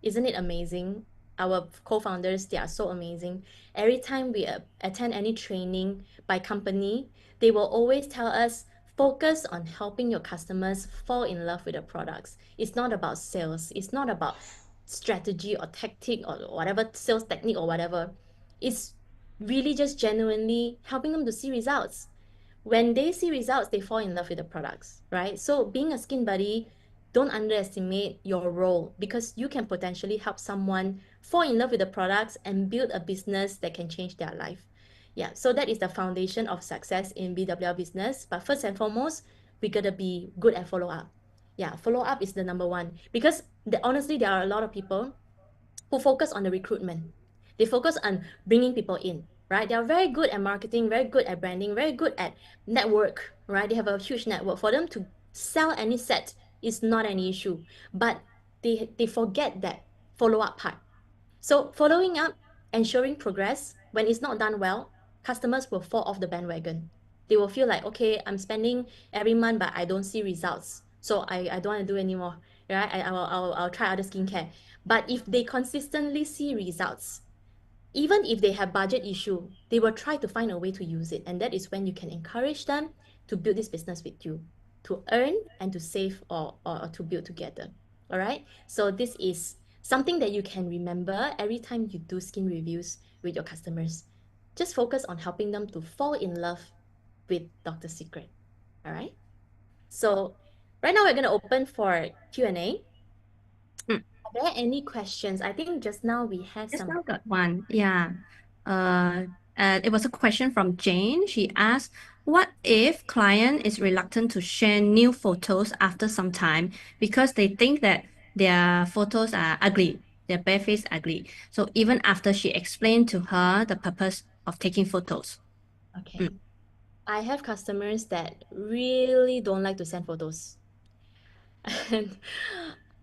Isn't it amazing? Our co-founders, they are so amazing. Every time we attend any training by company, they will always tell us, focus on helping your customers fall in love with the products. It's not about sales. It's not about strategy or tactic or whatever sales technique or whatever. It's really just genuinely helping them to see results. When they see results, they fall in love with the products, right? So being a skin buddy, don't underestimate your role because you can potentially help someone fall in love with the products and build a business that can change their life. Yeah, so that is the foundation of success in BWL business. But first and foremost, we gotta be good at follow up. Yeah, follow up is the number one because honestly, there are a lot of people who focus on the recruitment. They focus on bringing people in, right? They are very good at marketing, very good at branding, very good at network, right? They have a huge network. For them to sell any set is not an issue, but they forget that follow up part. So following up, ensuring progress, when it's not done well, customers will fall off the bandwagon. They will feel like, okay, I'm spending every month, but I don't see results. So I don't want to do anymore, right? I'll try other skincare. But if they consistently see results, even if they have budget issue, they will try to find a way to use it. And that is when you can encourage them to build this business with you, to earn and to save or to build together. All right. So this is something that you can remember every time you do skin reviews with your customers. Just focus on helping them to fall in love with Dr. Secret. All right. So right now we're going to open for Q&A. Mm. Are there any questions? I think just now we had Just some. now got one. Yeah. Uh, it was a question from Jane. She asked, what if client is reluctant to share new photos after some time because they think that their photos are ugly, their bare face ugly. So even after she explained to her the purpose of taking photos. Okay. Mm. I have customers that really don't like to send photos. And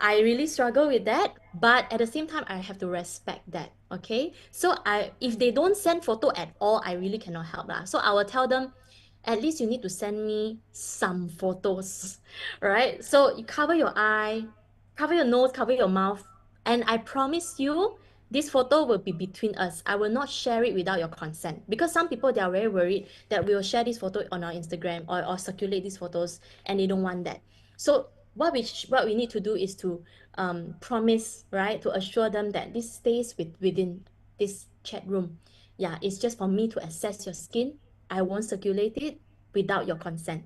I really struggle with that, but at the same time, I have to respect that. Okay. So if they don't send photo at all, I really cannot help lah. So I will tell them, at least you need to send me some photos, right? So you cover your eye, cover your nose, cover your mouth, and I promise you, this photo will be between us. I will not share it without your consent because some people they are very worried that we will share this photo on our Instagram or circulate these photos, and they don't want that. So what we need to do is to promise, right, to assure them that this stays within this chat room. Yeah, it's just for me to assess your skin. I won't circulate it without your consent.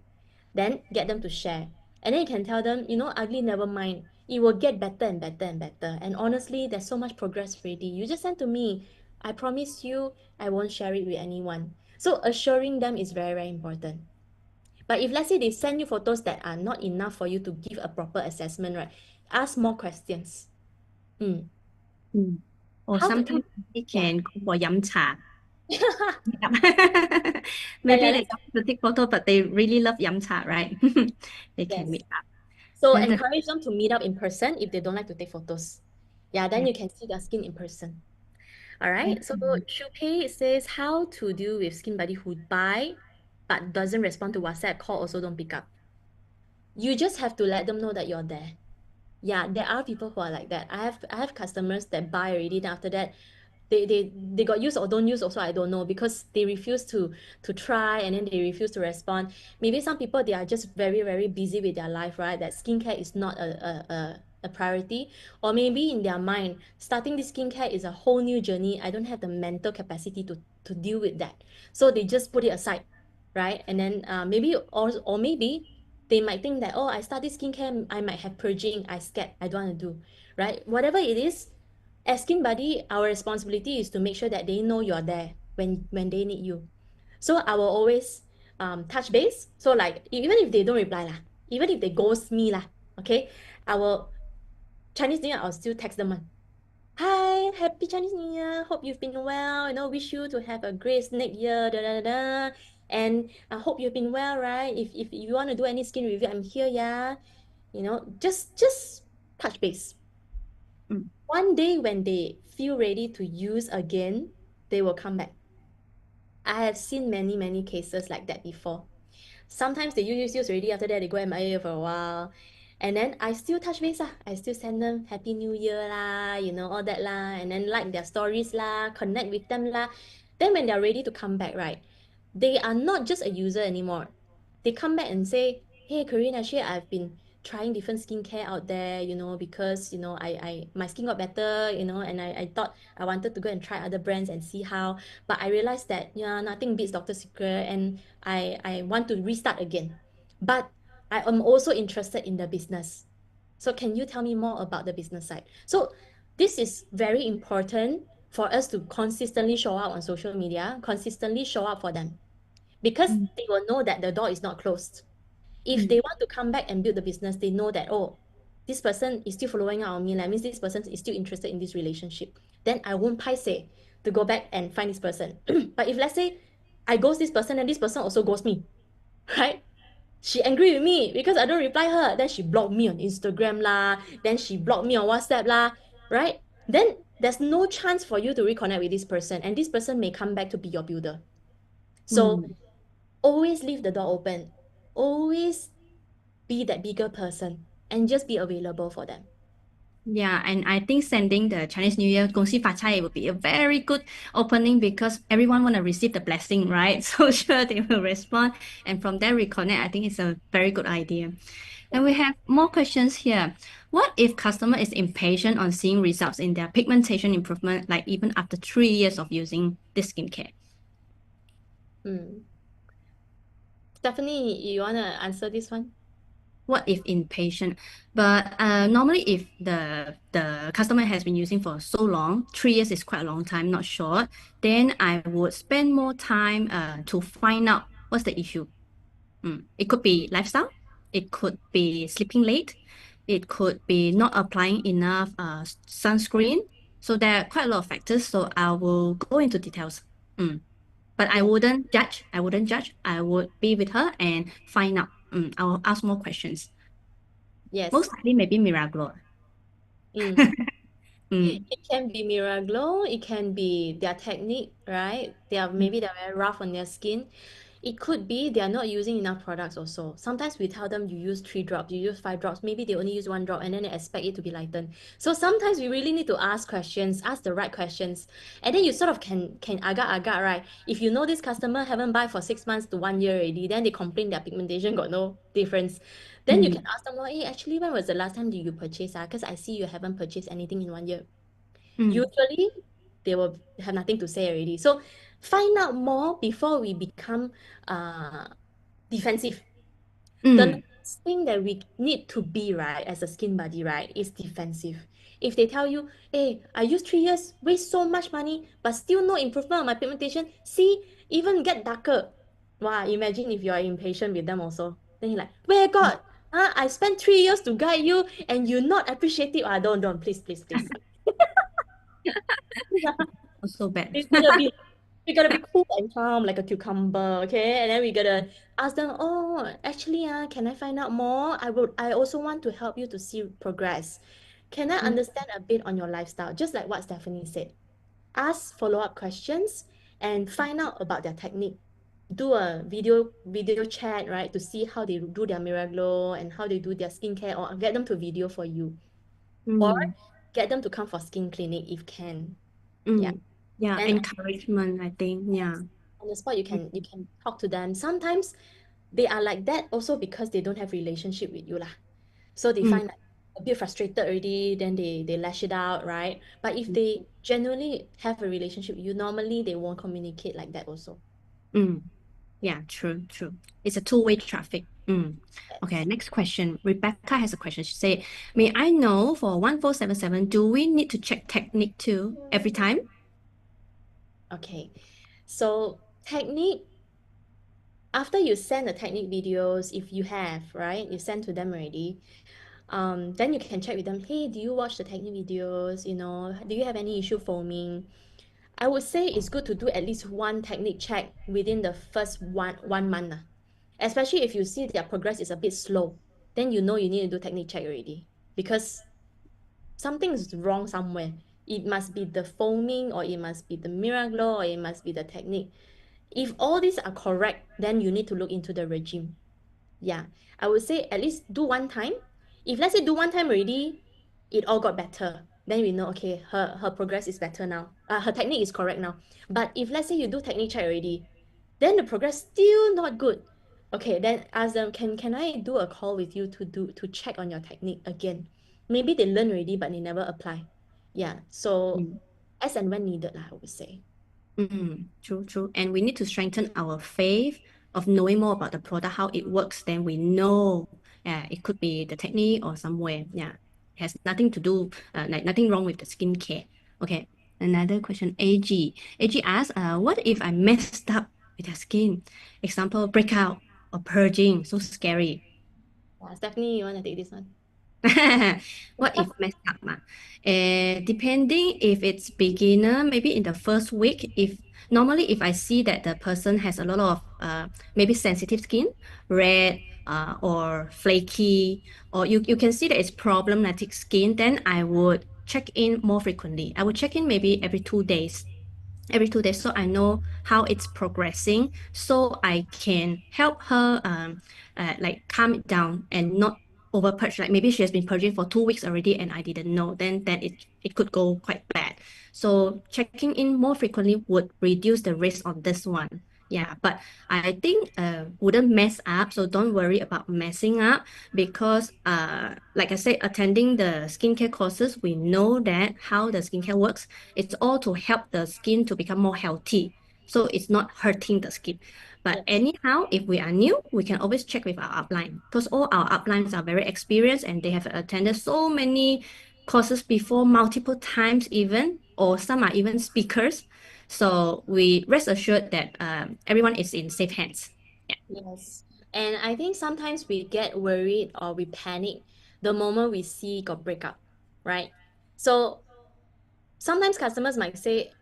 Then get them to share. And then you can tell them, ugly, never mind. It will get better and better and better. And honestly, there's so much progress already. You just send to me. I promise you, I won't share it with anyone. So assuring them is very, very important. But if let's say they send you photos that are not enough for you to give a proper assessment, right? Ask more questions. Mm. Mm. Or How to sometimes they yeah. can go for 飲茶. Yeah. Yeah, yeah, Maybe they let's don't want to take photo, but they really love 飲茶, right? They can yes. meet up. So Then the encourage them to meet up in person if they don't like to take photos. Yeah, then yeah. you can see their skin in person. All right. So Mhm. Shupei says how to deal with skin buddy who buy but doesn't respond to WhatsApp call, also don't pick up. You just have to let them know that you're there. Yeah, there are people who are like that. I have customers that buy already, then after that they got use or don't use also, I don't know, because they refuse to try, and then they refuse to respond. Maybe some people they are just very very busy with their life, right? That skincare is not a priority, or maybe in their mind starting this skincare is a whole new journey. I don't have the mental capacity to deal with that, so they just put it aside, right? And then maybe or maybe they might think that, oh, I start this skincare, I might have purging, I scared, I don't want to do, right? Whatever it is, as skin buddy, our responsibility is to make sure that they know you're there when they need you. So I will always touch base. So like even if they don't reply lah, even if they ghost me lah, okay, I will Chinese New Year, I'll still text them one. Hi, happy Chinese New Year. Hope you've been well. Wish you to have a great next year. Da da da. Da. And I hope you've been well, right? If you want to do any skin review, I'm here, yeah. Just touch base. Mm. One day when they feel ready to use again, they will come back. I have seen many, many cases like that before. Sometimes they use already, after that they go MIA for a while. And then I still touch base lah. I still send them Happy New Year lah, all that lah. And then like their stories lah, connect with them lah. Then when they're ready to come back, right? They are not just a user anymore. They come back and say, hey, Karine, actually I've been trying different skincare out there, because, I my skin got better, and I thought I wanted to go and try other brands and see how. But I realized that, yeah, nothing beats Dr. Secret, and I want to restart again. But I am also interested in the business. So can you tell me more about the business side? So this is very important for us to consistently show up on social media, consistently show up for them, because Mm. they will know that the door is not closed. If Mm. they want to come back and build the business, they know that, oh, this person is still following up on me. That means this person is still interested in this relationship. Then I won't paise to go back and find this person. But if let's say I ghost this person and this person also ghosts me, right? She angry with me because I don't reply her. Then she blocked me on Instagram lah. Then she blocked me on WhatsApp lah, right? Then there's no chance for you to reconnect with this person, and this person may come back to be your builder. So Mm. always leave the door open. Always be that bigger person and just be available for them. Yeah, and I think sending the Chinese New Year 恭喜发财 would be a very good opening because everyone want to receive the blessing, right? So sure they will respond, and from there reconnect. I think it's a very good idea. And we have more questions here. What if customer is impatient on seeing results in their pigmentation improvement, like even after 3 years of using this skincare? Mm. Stephanie, you want to answer this one? What if impatient? But normally, if the customer has been using for so long, 3 years is quite a long time, not short, then I would spend more time to find out what's the issue. It could be lifestyle, it could be sleeping late, it could be not applying enough sunscreen. So there are quite a lot of factors. So I will go into details. But I Yeah. wouldn't judge. I wouldn't judge. I would be with her and find out. I will ask more questions. Yes. Most likely, maybe Miraglo. Mm. Mm, It can be Miraglow, it can be their technique, right? They're very rough on their skin. It could be they are not using enough products also. Sometimes we tell them you use 3 drops, you use 5 drops, maybe they only use 1 drop and then they expect it to be lightened. So sometimes we really need to ask questions, ask the right questions. And then you sort of can agak-agak, right? If you know this customer haven't buy for 6 months to 1 year already, then they complain their pigmentation got no difference. Then you can mm, ask them, well, hey, actually, when was the last time did you purchase? Because I see you haven't purchased anything in 1 year. mm, Usually they will have nothing to say already. So find out more before we become uh, defensive. The mm, last thing that we need to be, right, as a skin buddy, right, is defensive. If they tell you, hey, I used 3 years, waste so much money, but still no improvement on my pigmentation, see, even get darker. Wow, imagine if you are impatient with them also. Then you're like, where God? Huh? I spent 3 years to guide you and you not appreciate it. Ah, don't, please, please, please. so bad. We gotta be we gotta be cool and calm like a cucumber, okay? And then we gotta ask them, oh, actually, can I find out more? I also want to help you to see progress. Can I Mm, understand a bit on your lifestyle? Just like what Stephanie said. Ask follow-up questions and find out about their technique. Do a video chat, right? To see how they do their mirror glow and how they do their skincare, or get them to video for you. Or mm, get them to come for skin clinic if can. Yeah. mm. Yeah, Then encouragement, I think. Yeah. on the spot you can talk to them. Sometimes they are like that also because they don't have relationship with you lah. So they Mm, find like a bit frustrated already, then they lash it out, right? But if they genuinely have a relationship with you, normally they won't communicate like that also. mm. Yeah, true, true. It's a two-way traffic. Okay, Yes. next question. Rebecca has a question. She said, may I know for 1477, do we need to check technique too every time? Okay. So technique, after you send the technique videos, if you have, right? You send to them already. Then you can check with them, hey, do you watch the technique videos? Do you have any issue foaming? I would say it's good to do at least one technique check within the first one month. Especially if you see their progress is a bit slow, then you know you need to do technique check already. Because something is wrong somewhere. It must be the foaming, or it must be the mirror glow, or it must be the technique. If all these are correct, then you need to look into the regime. Yeah, I would say at least do one time. If let's say do one time already, it all got better. Then we know, okay, her progress is better now. Her technique is correct now. But if let's say you do technique check already, then the progress still not good. Okay, then ask them, can I do a call with you to check on your technique again? Maybe they learn already, but they never apply. Yeah, so as and when needed, lah, I would say. True, true. And we need to strengthen our faith of knowing more about the product, how it works. Then we know, it could be the technique or somewhere. Yeah, it has nothing to do, like nothing wrong with the skincare. Okay. Another question, AG. AG asks, what if I messed up with the skin? Example, breakout or purging. So scary. Stephanie, you want to take this one? What if messed up? Depending if it's beginner, maybe in the first week, if normally if I see that the person has a lot of maybe sensitive skin, red or flaky, or you can see that it's problematic skin, then I would check in more frequently. I will check in maybe every 2 days so I know how it's progressing so I can help her like calm it down and not over purge. Like maybe she has been purging for 2 weeks already and I didn't know, then it could go quite bad. So checking in more frequently would reduce the risk of this one. Yeah, but I think wouldn't mess up, so don't worry about messing up because like I said, attending the skincare courses, we know that how the skincare works. It's all to help the skin to become more healthy. So it's not hurting the skin. But Yes. anyhow, if we are new, we can always check with our upline because all our uplines are very experienced and they have attended so many courses before, multiple times even, or some are even speakers. So we rest assured that everyone is in safe hands. Yeah. Yes. And I think sometimes we get worried or we panic the moment we see got breakup, right? So sometimes customers might say,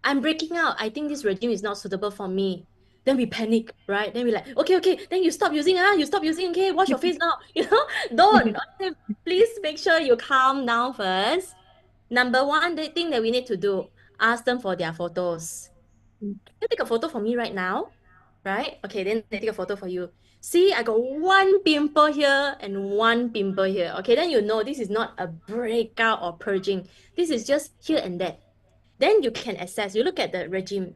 I'm breaking out. I think this regime is not suitable for me. Then we panic, right? Then we like, okay, okay, then you stop using, you stop using, okay, wash your face now. Don't. Okay, please make sure you calm down first. Number one, the thing that we need to do, ask them for their photos. You take a photo for me right now, right? Okay, then they take a photo for you. See, I got one pimple here and one pimple here. Okay, then you know this is not a breakout or purging. This is just here and there. Then you can assess. You look at the regime.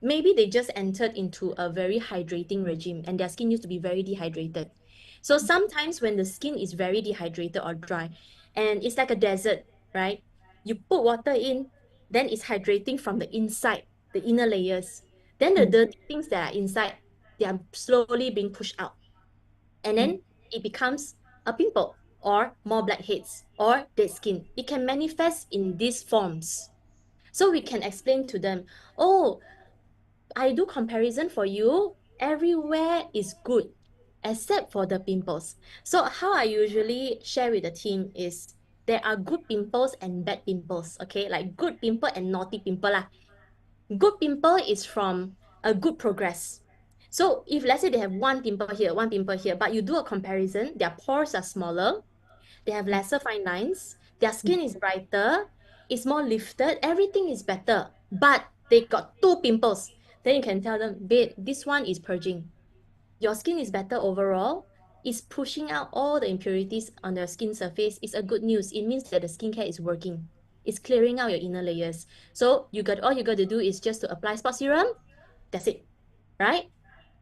Maybe they just entered into a very hydrating regime and their skin used to be very dehydrated. So sometimes when the skin is very dehydrated or dry, and it's like a desert, right? You put water in, then it's hydrating from the inside, the inner layers. Then the Mm, dirty things that are inside, they are slowly being pushed out. And mm, then it becomes a pimple or more blackheads or dead skin. It can manifest in these forms. So we can explain to them, oh, I do comparison for you. Everywhere is good except for the pimples. So how I usually share with the team is there are good pimples and bad pimples. Okay, like good pimple and naughty pimple lah. Good pimple is from a good progress. So if let's say they have one pimple here, but you do a comparison, their pores are smaller, they have lesser fine lines, their skin is brighter, it's more lifted, everything is better. But they got two pimples. Then you can tell them, babe, this one is purging. Your skin is better overall. It's pushing out all the impurities on the skin surface. It's a good news. It means that the skincare is working. It's clearing out your inner layers. So all you got to do is just to apply spot serum. That's it, right?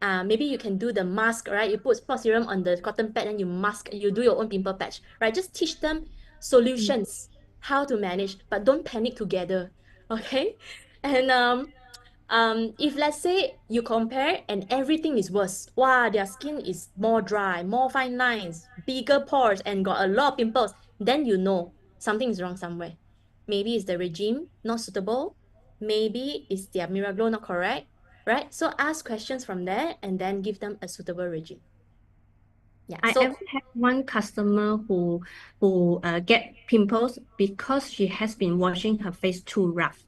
Maybe you can do the mask, right? You put spot serum on the cotton pad and you mask, you do your own pimple patch, right? Just teach them mm, solutions, how to manage, but don't panic together, okay? And if let's say you compare and everything is worse, wow, their skin is more dry, more fine lines, bigger pores, and got a lot of pimples, then you know something is wrong somewhere. Maybe it's the regime not suitable, maybe it's their Miraglow not correct, right? So ask questions from there and then give them a suitable regime. Yeah. I So ever had one customer who get pimples because she has been washing her face too rough.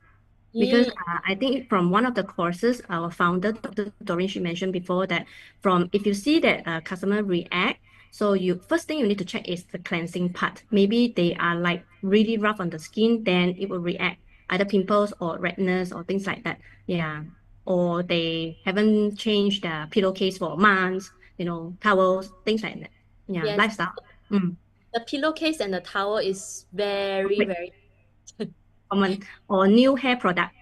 Because mm, I think from one of the courses, our founder, Dr. Doreen, she mentioned before that from if you see that a customer react, so you first thing you need to check is the cleansing part. Maybe they are like really rough on the skin, then it will react either pimples or redness or things like that. Yeah. Or they haven't changed the pillowcase for months, towels, things like that. Yeah, yes, lifestyle. Mm. the pillowcase and the towel is very, Quick, very common. Or new hair product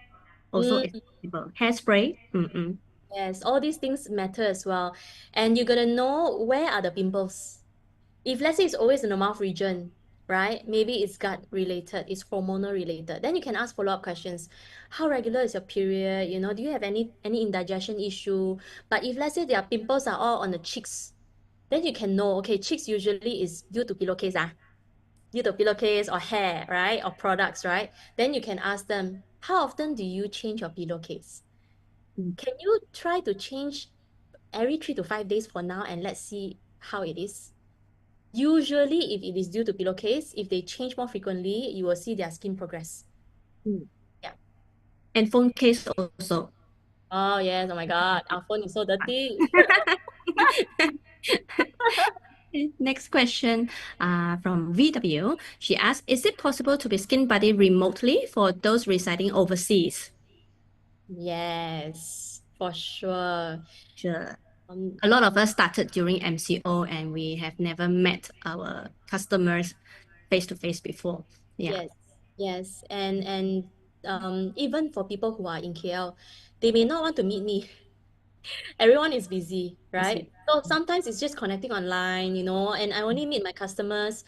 also is mm, possible. Hairspray. Mm-mm. yes, all these things matter as well. And you gotta know where are the pimples. If let's say it's always in the mouth region, right? Maybe it's gut related, it's hormonal related. Then you can ask follow-up questions. How regular is your period? Do you have any indigestion issue? But if let's say their pimples are all on the cheeks, then you can know, okay, cheeks usually is due to pillowcase, due to pillowcase or hair, right? Or products, right? Then you can ask them, how often do you change your pillowcase? Mm. Can you try to change every 3 to 5 days for now and let's see how it is? Usually, if it is due to pillowcase, if they change more frequently, you will see their skin progress. Mm. Yeah. And phone case also. Oh, yes. Oh my God. Our phone is so dirty. Okay, next question from VW. She asked, is it possible to be skin buddy remotely for those residing overseas? Yes, for sure. Sure. Um, A lot of us started during MCO and we have never met our customers face to face before. Yeah. yes, yes. Even for people who are in KL, they may not want to meet me. Everyone is busy, Easy. right? So sometimes it's just connecting online, and I only meet my customers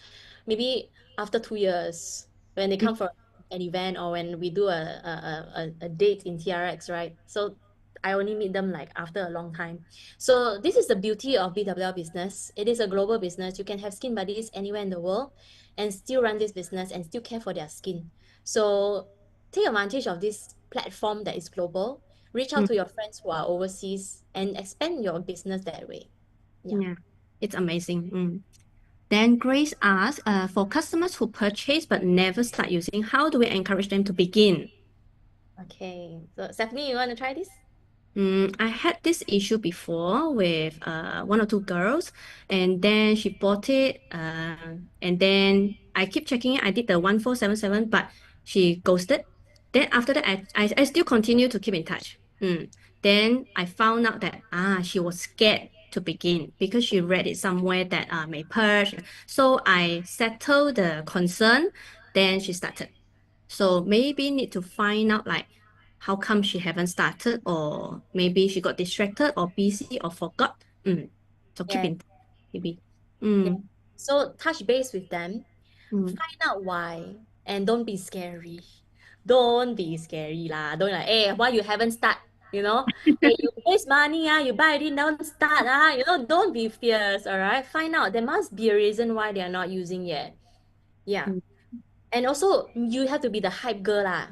maybe after 2 years when they Mm, come for an event or when we do a date in TRX, right? So I only meet them like after a long time. So this is the beauty of BWL business. It is a global business. You can have skin buddies anywhere in the world and still run this business and still care for their skin. So take advantage of this platform that is global. Reach out mm, to your friends who are overseas and expand your business that way. Yeah. yeah. It's amazing. Mm. Then Grace asks, for customers who purchase but never start using, how do we encourage them to begin? Okay. So Stephanie, you want to try this? I had this issue before with one or two girls, and then she bought it, and then I keep checking it. I did the 1477, but she ghosted. Then after that, I still continue to keep in touch. Then I found out that she was scared to begin because she read it somewhere that may purge. So I settled the concern. Then she started. So maybe need to find out like how come she haven't started, or maybe she got distracted or busy or forgot. So keep Yeah. in touch, maybe. Yeah. Mm, So touch base with them, mm. find out why, and don't be scary. Don't be scary lah. Don't like, hey, why you haven't start? You know, hey, you waste money, you buy it, don't start, don't be fierce, all right? Find out. There must be a reason why they are not using yet. Yeah. Mm. And also, you have to be the hype girl lah.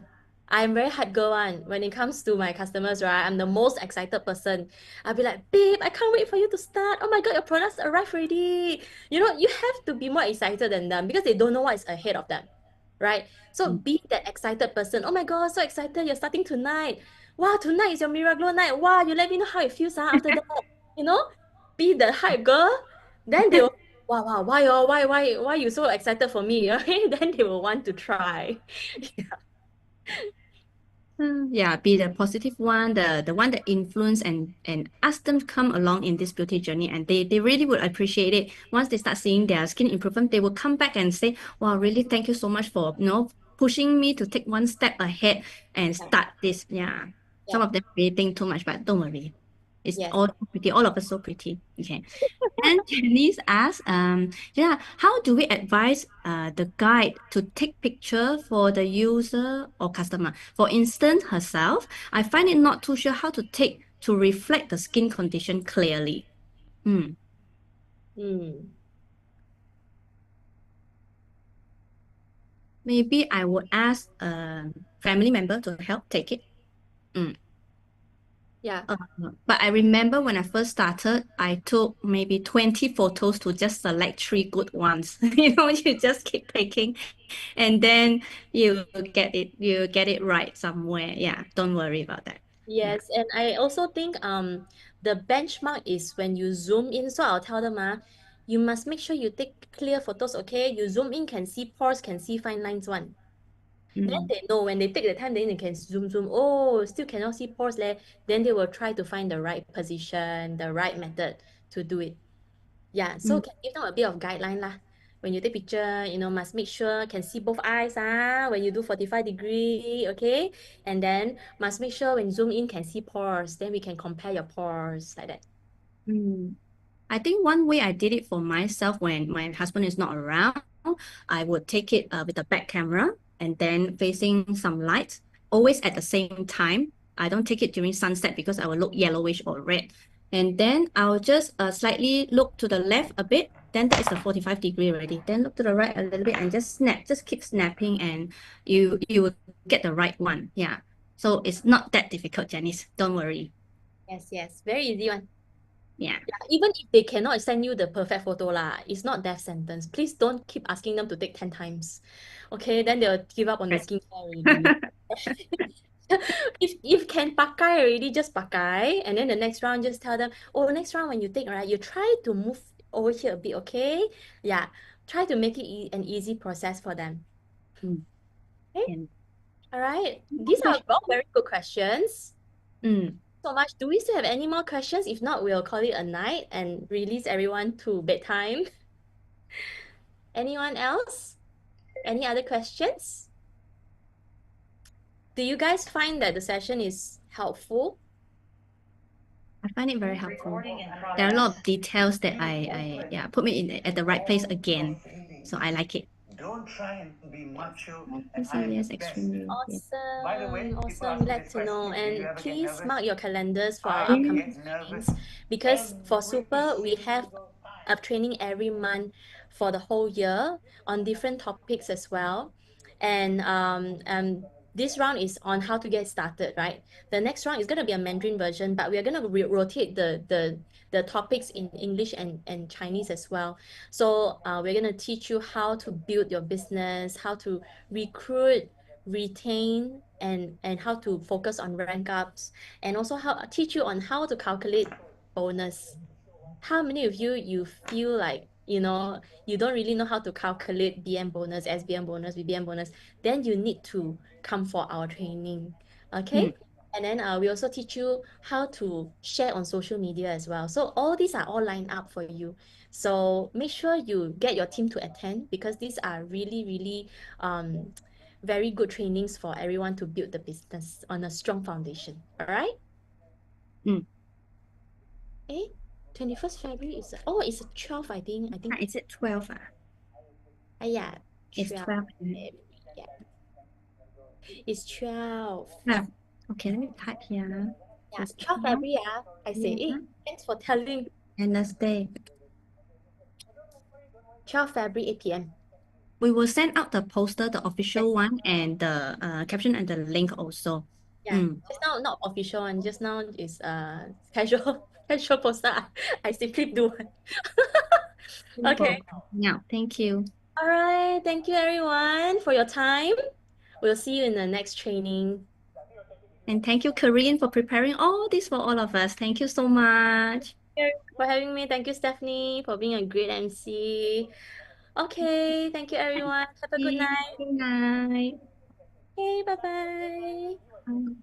I'm very hype girl one. When it comes to my customers, right? I'm the most excited person. I'll be like, babe, I can't wait for you to start. Oh my God, your products arrived already. You have to be more excited than them because they don't know what is ahead of them, right? So Mm. be that excited person. Oh my God, so excited. You're starting tonight. Wow, tonight is your miracle night. Wow, you let me know how it feels after that. You know, be the hype girl. Then they'll wow, wow, why you so excited for me? Okay, then they will want to try. Yeah, be the positive one, the one that influence and ask them to come along in this beauty journey, and they really would appreciate it. Once they start seeing their skin improvement, they will come back and say, "Wow, really, thank you so much for pushing me to take one step ahead and Yeah, start this." Yeah, yeah, some of them really think too much, but don't worry, it's yes. all pretty. All of us so pretty. Okay. And Janice asks, yeah, how do we advise the guide to take picture for the user or customer? For instance, herself, I find it not too sure how to take to reflect the skin condition clearly. Hmm. Mm, Maybe I would ask a family member to help take it. Hmm. yeah. Uh, but I remember when I first started, I took maybe 20 photos to just select three good ones. You just keep taking and then you get it right somewhere. Yeah, don't worry about that. Yeah. Yes, and I also think the benchmark is when you zoom in. So I'll tell them you must make sure you take clear photos, okay? You zoom in, can see pores, can see fine lines one. Then Mm, they know when they take the time, then they can zoom. Oh, still cannot see pores leh. Then they will try to find the right position, the right method to do it. Yeah, so mm, can give them a bit of guideline lah. When you take picture, must make sure can see both eyes when you do 45 degree, okay? And then must make sure when zoom in can see pores, then we can compare your pores like that. mm. I think one way I did it for myself when my husband is not around, I would take it with a back camera and then facing some light, always at the same time. I don't take it during sunset because I will look yellowish or red. And then I'll just slightly look to the left a bit. Then that is the 45-degree already. Then look to the right a little bit and just keep snapping and you will get the right one. Yeah. So it's not that difficult, Janice. Don't worry. Yes, yes, very easy one. Yeah. Yeah, even if they cannot send you the perfect photo lah, it's not death sentence. Please don't keep asking them to take 10 times. Okay, then they'll give up on the Right. skincare already. If can pakai already, just pakai. And then the next round, just tell them, oh, next round when you take, right, you try to move over here a bit, okay? Yeah, try to make it an easy process for them. Mm. Okay, And all right. more These are questions? all very good questions. Mm. So much. Do we still have any more questions? If not, we'll call it a night and release everyone to bedtime. Anyone else? Any other questions? Do you guys find that the session is helpful? I find it very helpful. There are a lot of details that yeah, put me in at the right place again. So I like it. Don't try and be macho and Yes, hide yes, the best. extremely. Yeah. By the way, Awesome, people awesome. ask me Glad this to know. question. Do you And ever get please nervous? mark your calendars for our I upcoming Yes. get nervous trainings because for every Super, we have single a time. training every month for the whole year on different topics as well. And this round is on how to get started, right? The next round is going to be a Mandarin version, but we are going to rotate the topics in English and Chinese as well. So we're going to teach you how to build your business, how to recruit, retain, and how to focus on rank ups, and also how teach you on how to calculate bonus. How many of you feel like you don't really know how to calculate BM bonus, SBM bonus, BBM bonus? Then you need to come for our training, Mm, okay? And then we also teach you how to share on social media as well. So all these are all lined up for you. So make sure you get your team to attend because these are really, really very good trainings for everyone to build the business on a strong foundation. All right? mm. Eh? 21st February is it's a 12, I think. I think Is it 12? yeah, It's 12 12. February. Yeah. It's 12. 12. Okay, let me type here. Yeah, It's 12 12. February, I say. Yeah. Thanks for telling. Wednesday. 12 February, 8 p.m. We will send out the poster, the Yes. official one, and the caption and the link also. Yeah. Mm. Just now, not official one. Just now is casual casual poster. I simply do one. For Okay. yeah, thank you. All right. Thank you everyone for your time. We'll see you in the next training. And thank you, Korean, for preparing all this for all of us. Thank you so much. Thank you for having me. Thank you, Stephanie, for being a great MC. Okay, thank you everyone. Have a good Yes, night. good night. Okay, bye-bye. Bye.